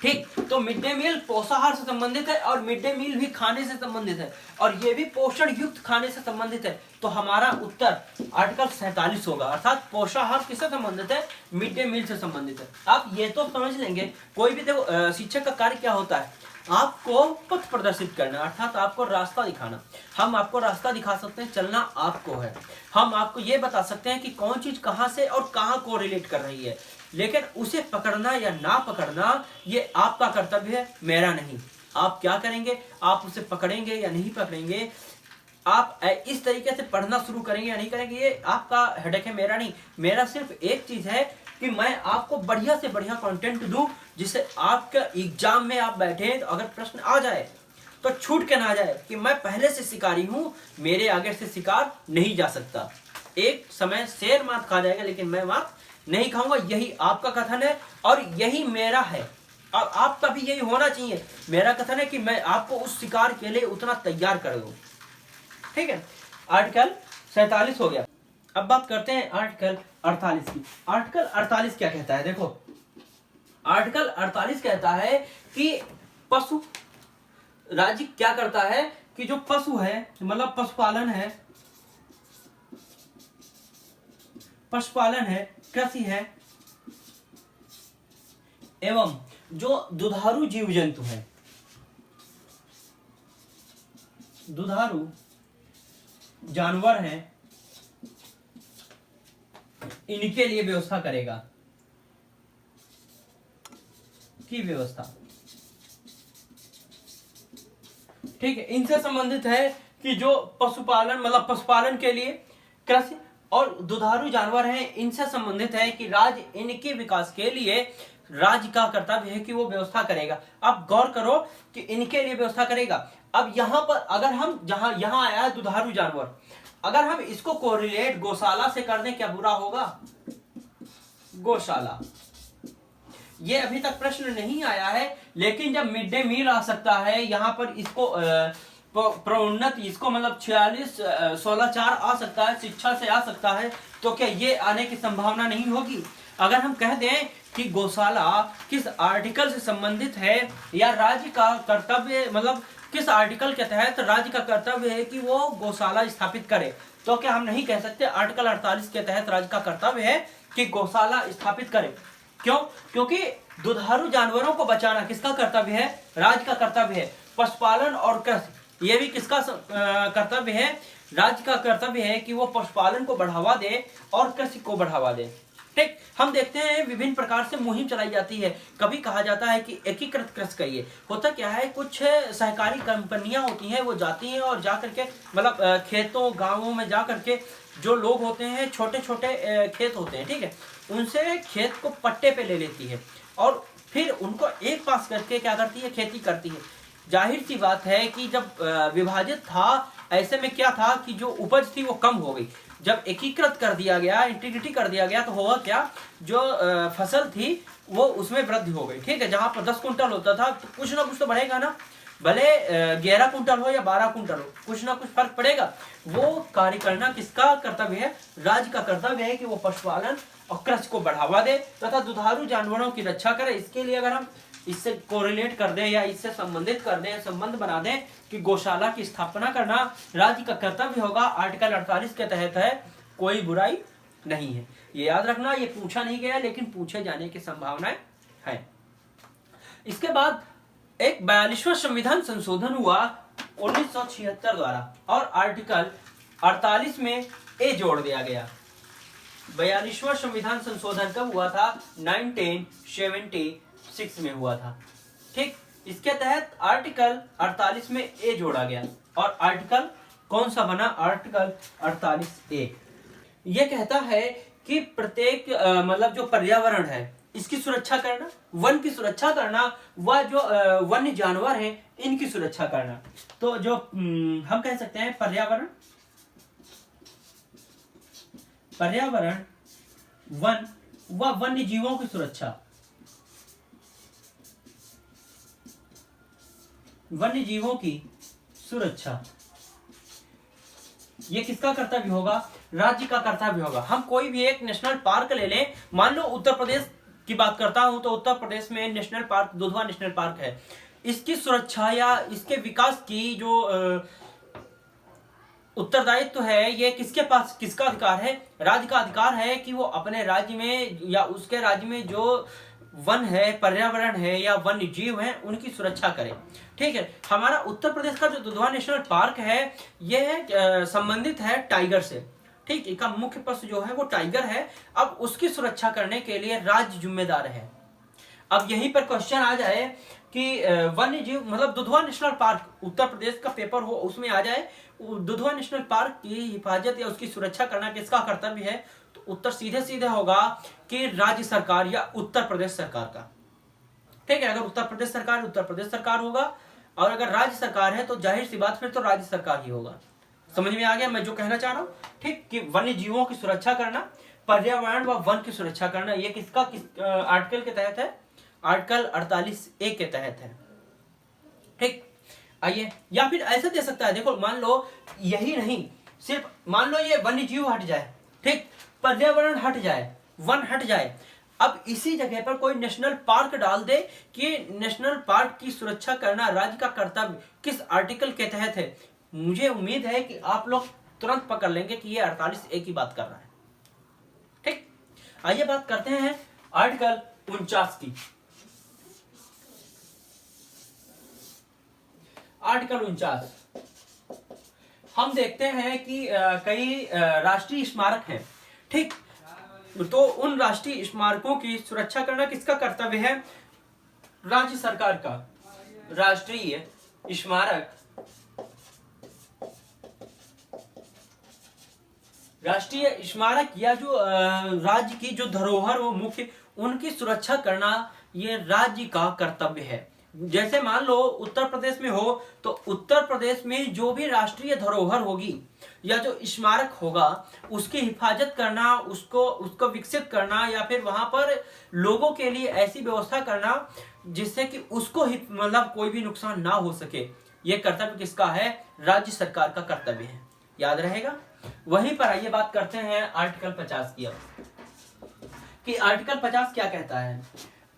ठीक, तो मिड डे मील पोषाहार से संबंधित है और मिड डे मील भी खाने से संबंधित है और ये भी पोषण युक्त खाने से संबंधित है। तो हमारा उत्तर आर्टिकल 47 होगा, अर्थात पोषाहार किससे संबंधित है, मिड डे मील से संबंधित है। आप ये तो समझ लेंगे, कोई भी देखो शिक्षक का कार्य क्या होता है, आपको पथ प्रदर्शित करना, अर्थात आपको रास्ता दिखाना। हम आपको रास्ता दिखा सकते हैं, चलना आपको है। हम आपको ये बता सकते हैं कि कौन चीज कहां से और कहां को रिलेट कर रही है, लेकिन उसे पकड़ना या ना पकड़ना ये आपका कर्तव्य है, मेरा नहीं। आप क्या करेंगे, आप उसे पकड़ेंगे या नहीं पकड़ेंगे, आप इस तरीके से पढ़ना शुरू करेंगे या नहीं करेंगे, ये आपका हेडेक है, मेरा नहीं। मेरा सिर्फ एक चीज है कि मैं आपको बढ़िया से बढ़िया कंटेंट दूं जिससे आपका एग्जाम में आप बैठे तो अगर प्रश्न आ जाए तो छूट के ना जाए कि मैं पहले से शिकारी हूं, मेरे आगे से शिकार नहीं जा सकता। एक समय शेर मात खा जाएगा लेकिन मैं मात नहीं खाऊंगा, यही आपका कथन है और यही मेरा है और आपका भी यही होना चाहिए। मेरा कथन है कि मैं आपको उस शिकार के लिए उतना तैयार कर दूं, ठीक है। आर्टिकल 47 हो गया। अब बात करते हैं आर्टिकल 48 की। आर्टिकल 48 क्या कहता है, देखो आर्टिकल 48 कहता है कि पशु राज्य क्या करता है कि जो पशु है, मतलब पशुपालन है, कृषि है एवं जो दुधारू जीव जंतु है, दुधारू जानवर हैं, इनके लिए व्यवस्था करेगा की व्यवस्था, ठीक है। इनसे संबंधित है कि जो पशुपालन मतलब पशुपालन के लिए, कृषि और दुधारू जानवर हैं, इनसे संबंधित है कि राज्य इनके विकास के लिए राज्य का कर्तव्य है कि वो व्यवस्था करेगा। अब गौर करो कि इनके लिए व्यवस्था करेगा। अब यहाँ पर अगर हम यहाँ आया है दुधारू जानवर, अगर हम इसको कोरिलेट गौशाला से कर दें, क्या बुरा होगा? गौशाला, ये अभी तक प्रश्न नहीं आया है, लेकिन जब मिड डे मील आ सकता है यहाँ पर, इसको प्रोन्नत, इसको मतलब 46-16-4 आ सकता है, शिक्षा से आ सकता है, तो क्या ये आने की संभावना नहीं होगी? अगर हम कह दें कि गौशाला किस आर्टिकल से संबंधित है या राज्य का कर्तव्य, मतलब किस आर्टिकल के तहत राज्य का कर्तव्य है कि वो गौशाला स्थापित करे, तो क्या हम नहीं कह सकते आर्टिकल 48 के तहत राज्य का कर्तव्य है कि गौशाला स्थापित करे? क्यों? क्योंकि दुधारू जानवरों को बचाना किसका कर्तव्य है? राज्य का कर्तव्य है। पशुपालन और कृषि, ये भी किसका कर्तव्य है? राज्य का कर्तव्य है कि वो पशुपालन को बढ़ावा दे और कृषि को बढ़ावा दे। ठीक, हम देखते हैं विभिन्न प्रकार से मुहिम चलाई जाती है। कभी कहा जाता है कि एकीकृत कृषि करिए। होता क्या है, कुछ सहकारी कंपनियां होती हैं, वो जाती हैं और जा करके मतलब खेतों गांवों में जा करके जो लोग होते हैं, छोटे छोटे खेत होते हैं, ठीक है, उनसे खेत को पट्टे पे ले लेती है और फिर उनको एक पास करके क्या करती है? खेती करती है। जाहिर सी बात है कि जब विभाजित था, ऐसे में क्या था कि जो उपज थी वो कम हो गई। जब एकीकृत कर दिया गया, इंटीग्रिटी कर दिया गया, तो हुआ क्या? जो फसल थी वो उसमें वृद्धि हो गई। ठीक है, जहां पर 10 कुंटल होता था तो कुछ ना कुछ तो बढ़ेगा ना, भले 11 कुंटल हो या 12 कुंटल हो, कुछ ना कुछ फर्क पड़ेगा। वो कार्य करना किसका कर्तव्य है? राज्य का कर्तव्य है कि वो पशुपालन और कृषि को बढ़ावा दे तथा दुधारू जानवरों की रक्षा करे। इसके लिए अगर हम इससे कोरिलेट कर दें या इससे संबंधित कर दें, संबंध बना दें कि गौशाला की स्थापना करना राज्य का कर्तव्य होगा, आर्टिकल 48 के तहत है, कोई बुराई नहीं है। ये याद रखना, ये पूछा नहीं गया लेकिन पूछे जाने की संभावनाएं है। इसके बाद एक 42वां संविधान संशोधन हुआ 1976 द्वारा और आर्टिकल 48 में ए जोड़ दिया गया। 42वां संविधान संशोधन कब हुआ था? 1976 में हुआ था। ठीक, इसके तहत आर्टिकल 48 में ए जोड़ा गया और आर्टिकल कौन सा बना? Article 48A। यह कहता है कि प्रत्येक मतलब जो पर्यावरण है इसकी सुरक्षा करना, वन की सुरक्षा करना, वह जो वन्य जानवर हैं इनकी सुरक्षा करना। तो जो हम कह सकते हैं पर्यावरण, वन व वन्य जीवों की सुरक्षा, वन्य जीवों की सुरक्षा, ये किसका कर्तव्य होगा? राज्य का कर्तव्य होगा। हम कोई भी एक नेशनल पार्क ले लें, मान लो उत्तर प्रदेश की बात करता हूं तो उत्तर प्रदेश में national park Dudhwa national park है। इसकी सुरक्षा या इसके विकास की जो उत्तरदायित्व है, ये किसके पास, किसका अधिकार है? राज्य का अधिकार है कि वो अपने राज्य में या उसके राज्य में जो वन है, पर्यावरण है या वन्य जीव हैं उनकी सुरक्षा करें। ठीक है, हमारा उत्तर प्रदेश का जो दुधवा नेशनल पार्क है यह संबंधित है टाइगर से। ठीक, इसका मुख्य पशु जो है वो टाइगर है। अब उसकी सुरक्षा करने के लिए राज्य जिम्मेदार है। अब यहीं पर क्वेश्चन आ जाए कि वन्य जीव मतलब दुधवा नेशनल पार्क उत्तर प्रदेश का पेपर हो उसमें आ जाए, दुधवा नेशनल पार्क की हिफाजत या उसकी सुरक्षा करना किसका कर्तव्य है? तो उत्तर सीधे सीधे होगा कि राज्य सरकार या उत्तर प्रदेश सरकार का। ठीक है, अगर उत्तर प्रदेश सरकार होगा और अगर राज्य सरकार है तो जाहिर सी बात फिर तो राज्य सरकार ही होगा। समझ में आ गया मैं जो कहना चाह रहा हूं? ठीक, कि वन्य जीवों की सुरक्षा करना, पर्यावरण व वन की सुरक्षा करना, ये किसका आर्टिकल के तहत है? आर्टिकल 48A के तहत है। ठीक, आइए, या फिर ऐसा दे सकता है, देखो मान लो यही नहीं, सिर्फ मान लो ये वन्य जीव हट जाए, ठीक, पर्यावरण हट जाए, वन हट जाए, अब इसी जगह पर कोई नेशनल पार्क डाल दे कि नेशनल पार्क की सुरक्षा करना राज्य का कर्तव्य किस आर्टिकल के तहत है। मुझे उम्मीद है कि आप लोग तुरंत पकड़ लेंगे कि ये 48A की बात कर रहा है। ठीक, आइए बात करते हैं आर्टिकल 49 की। आर्टिकल 49 हम देखते हैं कि कई राष्ट्रीय स्मारक हैं। ठीक, तो उन राष्ट्रीय स्मारकों की सुरक्षा करना किसका कर्तव्य है? राज्य सरकार का। राष्ट्रीय स्मारक राष्ट्रीय स्मारक या जो राज्य की जो धरोहर वो मुख्य उनकी सुरक्षा करना ये राज्य का कर्तव्य है। जैसे मान लो उत्तर प्रदेश में हो तो उत्तर प्रदेश में जो भी राष्ट्रीय धरोहर होगी या जो स्मारक होगा उसकी हिफाजत करना, उसको विकसित करना या फिर वहां पर लोगों के लिए ऐसी व्यवस्था करना जिससे कि उसको मतलब कोई भी नुकसान ना हो सके, ये कर्तव्य किसका है? राज्य सरकार का कर्तव्य है। याद रहेगा। वहीं पर आइए बात करते हैं आर्टिकल 50 की। अब कि आर्टिकल 50 क्या कहता है?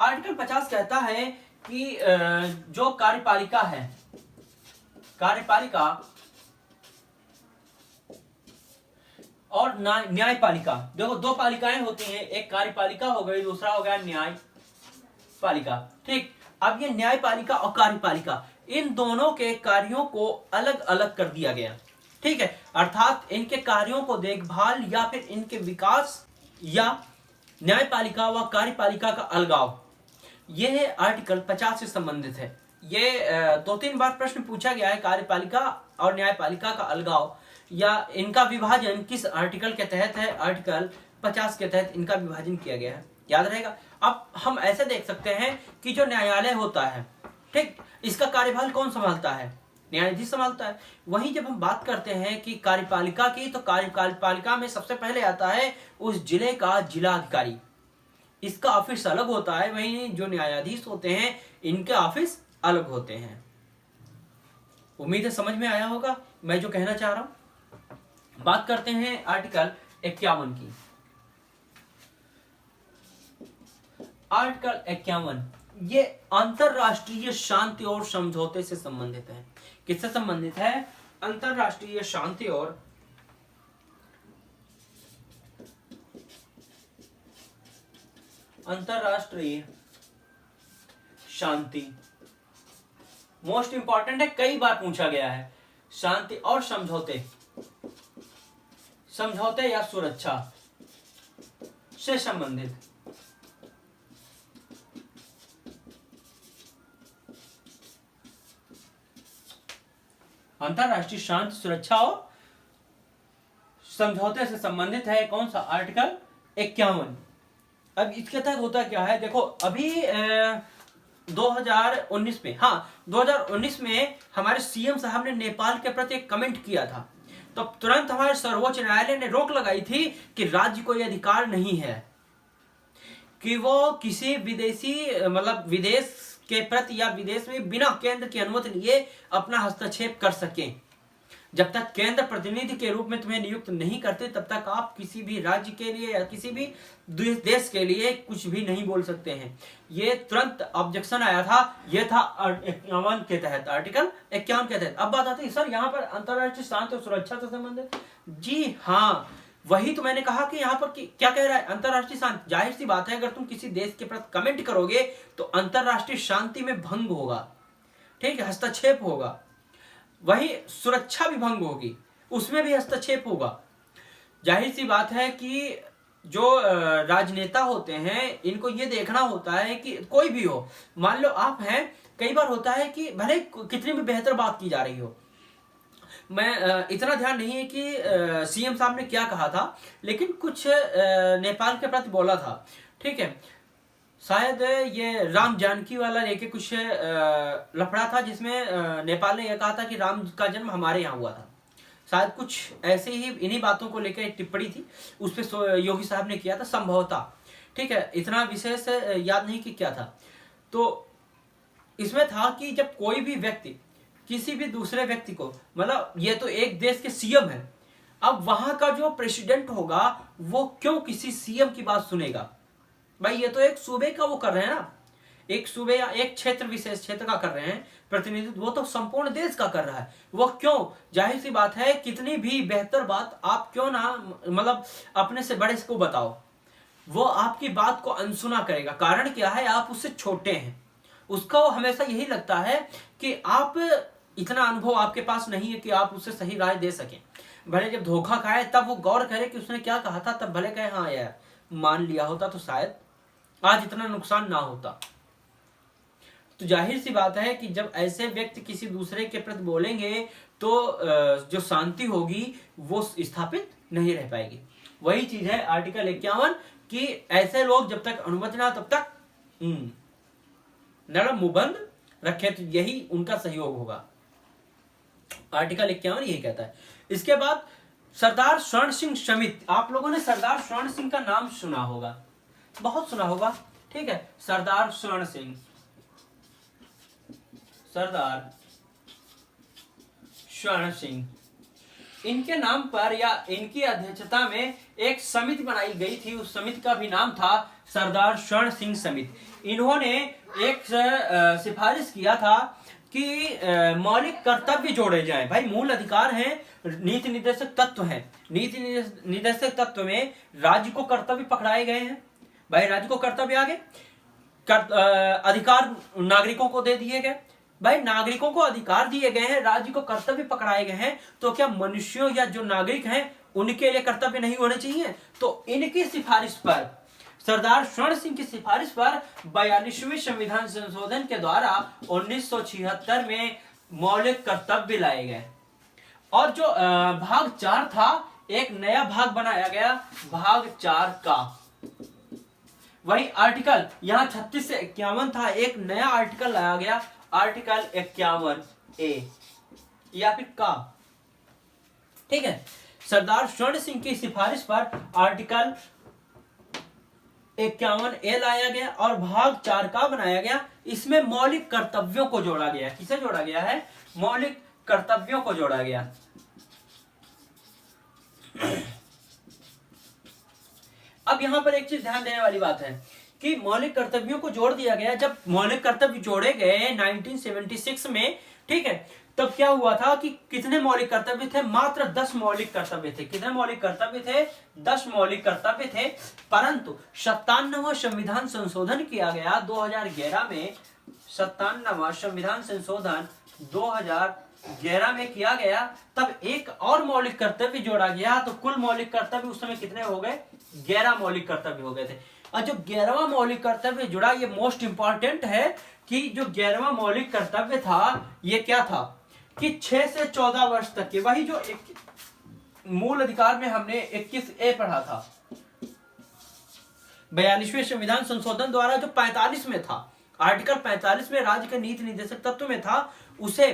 आर्टिकल 50 कहता है कि जो कार्यपालिका है, कार्यपालिका और न्यायपालिका, देखो दो पालिकाएं होती हैं, एक कार्यपालिका हो गई, दूसरा हो गया न्यायपालिका। ठीक, अब ये न्यायपालिका और कार्यपालिका इन दोनों के कार्यों को अलग अलग कर दिया गया। ठीक है, अर्थात इनके कार्यों को देखभाल या फिर इनके विकास या न्यायपालिका व कार्यपालिका का अलगाव, यह आर्टिकल 50 से संबंधित है। ये दो तीन बार प्रश्न पूछा गया है, कार्यपालिका और न्यायपालिका का अलगाव या इनका विभाजन किस आर्टिकल के तहत है? आर्टिकल 50 के तहत इनका विभाजन किया गया है। याद रहेगा। अब हम ऐसे देख सकते हैं कि जो न्यायालय होता है, ठीक, इसका कार्यभार कौन संभालता है? न्यायाधीश संभालता है। वहीं जब हम बात करते हैं कि कार्यपालिका की, तो कार्यपालिका में सबसे पहले आता है उस जिले का जिलाधिकारी, इसका ऑफिस अलग होता है। वहीं जो न्यायाधीश होते हैं इनके ऑफिस अलग होते हैं। उम्मीद है समझ में आया होगा मैं जो कहना चाह रहा हूं। बात करते हैं आर्टिकल 51 की। आर्टिकल 51 ये अंतरराष्ट्रीय शांति और समझौते से संबंधित है। किससे संबंधित है? अंतरराष्ट्रीय शांति और अंतरराष्ट्रीय शांति, मोस्ट इंपॉर्टेंट है, कई बार पूछा गया है। शांति और समझौते, समझौते या सुरक्षा से संबंधित। अंतरराष्ट्रीय शांति, सुरक्षा और समझौते से संबंधित है कौन सा? आर्टिकल 51। अब इसके तहत होता क्या है? देखो अभी 2019 में, हाँ 2019 में हमारे सीएम साहब ने नेपाल के प्रति एक कमेंट किया था, तो तुरंत हमारे सर्वोच्च न्यायालय ने रोक लगाई थी कि राज्य को यह अधिकार नहीं है कि वो किसी विदेशी मतलब विदेश के प्रति या विदेश में बिना केंद्र की अनुमति लिए अपना हस्तक्षेप कर सकें। जब तक केंद्र प्रतिनिधि के रूप में तुम्हें नियुक्त नहीं करते तब तक आप किसी भी राज्य के लिए या किसी भी देश के लिए कुछ भी नहीं बोल सकते हैं। ये तुरंत ऑब्जेक्शन आया था। ये था 51 के तहत, आर्टिकल 51 के तहत। अब बात आती है सर यहाँ पर अंतरराष्ट्रीय शांति और सुरक्षा से संबंधित। जी हाँ, वही तो मैंने कहा कि यहाँ पर क्या कह रहा है? अंतरराष्ट्रीय शांति। जाहिर सी बात है अगर तुम किसी देश के प्रति कमेंट करोगे तो अंतरराष्ट्रीय शांति में भंग होगा, ठीक है, हस्तक्षेप होगा। वही सुरक्षा भी भंग होगी, उसमें भी हस्तक्षेप होगा। जाहिर सी बात है कि जो राजनेता होते हैं इनको ये देखना होता है कि कोई भी हो, मान लो आप हैं, कई बार होता है कि भले कितनी भी बेहतर बात की जा रही हो, मैं इतना ध्यान नहीं है कि सीएम साहब ने क्या कहा था, लेकिन कुछ नेपाल के प्रति बोला था, ठीक है, शायद ये राम जानकी वाला लेके कुछ लफड़ा था जिसमें नेपाल ने यह कहा था कि राम का जन्म हमारे यहाँ हुआ था। शायद कुछ ऐसे ही इन्हीं बातों को लेकर एक टिप्पणी थी, उस पर योगी साहब ने किया था संभवतः, ठीक है, इतना विशेष याद नहीं कि क्या था। तो इसमें था कि जब कोई भी व्यक्ति किसी भी दूसरे व्यक्ति को, मतलब ये तो एक देश के सीएम है, अब वहां का जो प्रेसिडेंट होगा वो क्यों किसी सीएम की बात सुनेगा? भाई ये तो एक सूबे का वो कर रहे हैं ना, एक सूबे या एक क्षेत्र, विशेष क्षेत्र का कर रहे हैं प्रतिनिधित्व, वो तो संपूर्ण देश का कर रहा है। वो क्यों? जाहिर सी बात है कितनी भी बेहतर बात आप क्यों ना मतलब अपने से बड़े को बताओ, वो आपकी बात को अनसुना करेगा। कारण क्या है? आप उससे छोटे हैं, उसका वो हमेशा यही लगता है कि आप, इतना अनुभव आपके पास नहीं है कि आप उससे सही राय दे सकें। भले जब धोखा खाए तब वो गौर करे कि उसने क्या कहा था, तब भले कहे हाँ यार मान लिया होता तो शायद आज इतना नुकसान ना होता। तो जाहिर सी बात है कि जब ऐसे व्यक्ति किसी दूसरे के प्रति बोलेंगे तो जो शांति होगी वो स्थापित नहीं रह पाएगी। वही चीज है आर्टिकल 51 कि ऐसे लोग जब तक अनुमति ना तब तक नरम मुबंद रखे, तो यही उनका सहयोग होगा। आर्टिकल 51 यही कहता है। इसके बाद सरदार स्वर्ण सिंह समिति, आप लोगों ने सरदार स्वर्ण सिंह का नाम सुना होगा, बहुत सुना होगा, ठीक है। सरदार स्वर्ण सिंह, सरदार स्वर्ण सिंह, इनके नाम पर या इनकी अध्यक्षता में एक समिति बनाई गई थी। उस समिति का भी नाम था सरदार स्वर्ण सिंह समिति। इन्होंने एक सिफारिश किया था कि मौलिक कर्तव्य जोड़े जाएं। भाई मूल अधिकार हैं, नीति निर्देशक तत्व हैं। नीति निर्देशक तत्व में राज्य को कर्तव्य पकड़ाए गए हैं। भाई राज्य को कर्तव्य आगे, अधिकार नागरिकों को दे दिए गए। भाई नागरिकों को अधिकार दिए गए हैं, राज्य को कर्तव्य पकड़ाए गए हैं, तो क्या मनुष्यों या जो नागरिक हैं उनके लिए कर्तव्य नहीं होने चाहिए? तो इनकी सिफारिश पर, सरदार स्वर्ण सिंह की सिफारिश पर 42वें संविधान संशोधन के द्वारा 1976 में मौलिक कर्तव्य लाए गए। और जो भाग 4 था, एक नया भाग बनाया गया, भाग 4 का। वही आर्टिकल यहाँ 36 से 51 था, एक नया आर्टिकल लाया गया, आर्टिकल 51A या फिर का, ठीक है। सरदार स्वर्ण सिंह की सिफारिश पर आर्टिकल 51A लाया गया और भाग 4 का बनाया गया। इसमें मौलिक कर्तव्यों को जोड़ा गया। किसे जोड़ा गया है? मौलिक कर्तव्यों को जोड़ा गया। अब यहां पर एक चीज ध्यान देने वाली बात है कि मौलिक कर्तव्यों को जोड़ दिया गया। जब मौलिक कर्तव्य जोड़े गए 1976 में, ठीक है, तब क्या हुआ था कि कितने मौलिक कर्तव्य थे? मात्र 10 मौलिक कर्तव्य थे। कितने मौलिक कर्तव्य थे? 10 मौलिक कर्तव्य थे। परंतु 57वां संविधान संशोधन किया गया 2011 में। 57वां संविधान संशोधन 2011 में किया गया, तब एक और मौलिक कर्तव्य जोड़ा गया। तो कुल मौलिक कर्तव्य उस समय कितने हो गए? 11 मौलिक कर्तव्य हो गए थे। और जो 11वां मौलिक कर्तव्य जुड़ा, ये मोस्ट इंपॉर्टेंट है कि जो 11वां मौलिक कर्तव्य था, ये क्या था कि 6 से 14 वर्ष तक के, वही जो मूल अधिकार में हमने 21A पढ़ा था, 42वें संविधान संशोधन द्वारा जो 45 में था, आर्टिकल 45 में राज्य के नीति निर्देशक तत्व में था, उसे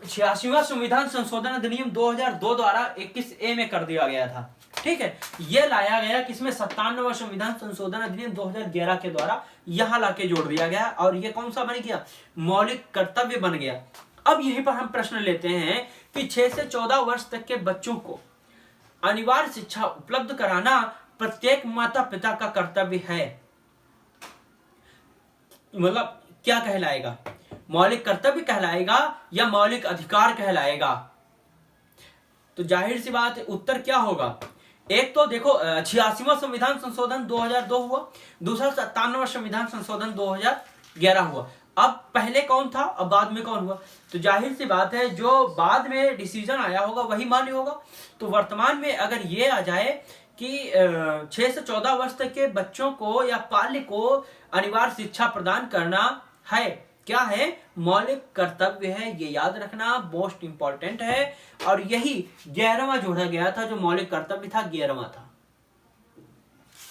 86वां संविधान संशोधन अधिनियम 2002 द्वारा 21A में कर दिया गया था, ठीक है। यह लाया गया किसमें? 57वां संविधान संशोधन अधिनियम 2011 के द्वारा यहां लाके जोड़ दिया गया और यह कौन सा बन गया? मौलिक कर्तव्य बन गया। अब यहीं पर हम प्रश्न लेते हैं कि 6 से 14 वर्ष तक के बच्चों को अनिवार्य शिक्षा उपलब्ध कराना प्रत्येक माता पिता का कर्तव्य है। मतलब क्या कहलाएगा? मौलिक कर्तव्य कहलाएगा या मौलिक अधिकार कहलाएगा? तो जाहिर सी बात है उत्तर क्या होगा? एक तो देखो 86वां संविधान संशोधन 2002 हुआ, दूसरा 57वां संविधान संशोधन 2011 हुआ। अब पहले कौन था, अब बाद में कौन हुआ? तो जाहिर सी बात है जो बाद में डिसीजन आया होगा वही मान्य होगा। तो वर्तमान में अगर ये आ जाए कि 6 से 14 वर्ष तक के बच्चों को या बाल्य को अनिवार्य शिक्षा प्रदान करना है, क्या है? मौलिक कर्तव्य है। ये याद रखना मोस्ट इंपॉर्टेंट है। और यही 11वां जोड़ा गया था, जो मौलिक कर्तव्य था 11वां था।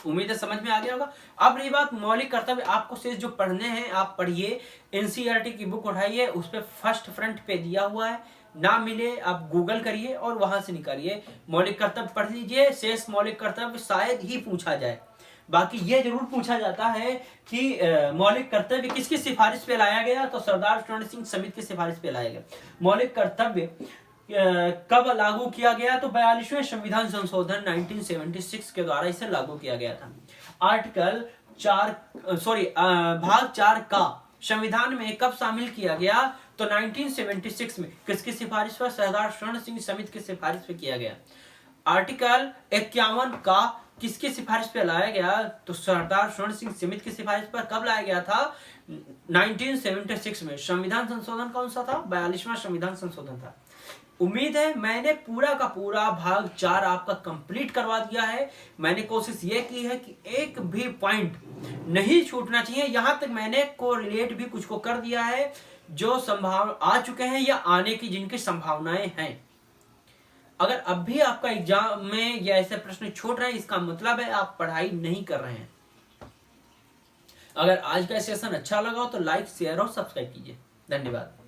उम्मीद है समझ में आ गया होगा। अब रही बात मौलिक कर्तव्य, आपको शेष जो पढ़ने हैं आप पढ़िए, एनसीईआरटी की बुक उठाइए, उस पर फर्स्ट फ्रंट पे दिया हुआ है, ना मिले आप गूगल करिए और वहां से निकालिए, मौलिक कर्तव्य पढ़ लीजिए। शेष मौलिक कर्तव्य शायद ही पूछा जाए। बाकी ये जरूर पूछा जाता है कि मौलिक कर्तव्य किसकी सिफारिश पे लाया गया? तो सरदार स्वर्ण सिंह समिति की सिफारिश पे लाया गया। मौलिक कर्तव्य कब लागू किया गया? तो 42वें संविधान संशोधन 1976 के द्वारा इसे लागू किया गया था। आर्टिकल 4 भाग 4 का संविधान में कब शामिल किया गया? तो 1976 में। किसकी सिफारिश पर? सरदार स्वर्ण सिंह समिति की सिफारिश पे किया गया। आर्टिकल 51 का किसकी सिफारिश पे लाया गया? तो सरदार स्वर्ण सिंह समिति की सिफारिश पर कब लाया गया था? 1976 में। संविधान संशोधन कौन सा था? 42वां संविधान संशोधन था। उम्मीद है मैंने पूरा का पूरा भाग 4 आपका कंप्लीट करवा दिया है। मैंने कोशिश ये की है कि एक भी पॉइंट नहीं छूटना चाहिए। यहां तक मैंने कोरिलेट भी कुछ को कर दिया है जो संभावना आ चुके हैं या आने की जिनकी संभावनाएं हैं। अगर अब भी आपका एग्जाम में या ऐसे प्रश्न छूट रहे हैं, इसका मतलब है आप पढ़ाई नहीं कर रहे हैं। अगर आज का सेशन अच्छा लगा हो तो लाइक, शेयर और सब्सक्राइब कीजिए। धन्यवाद।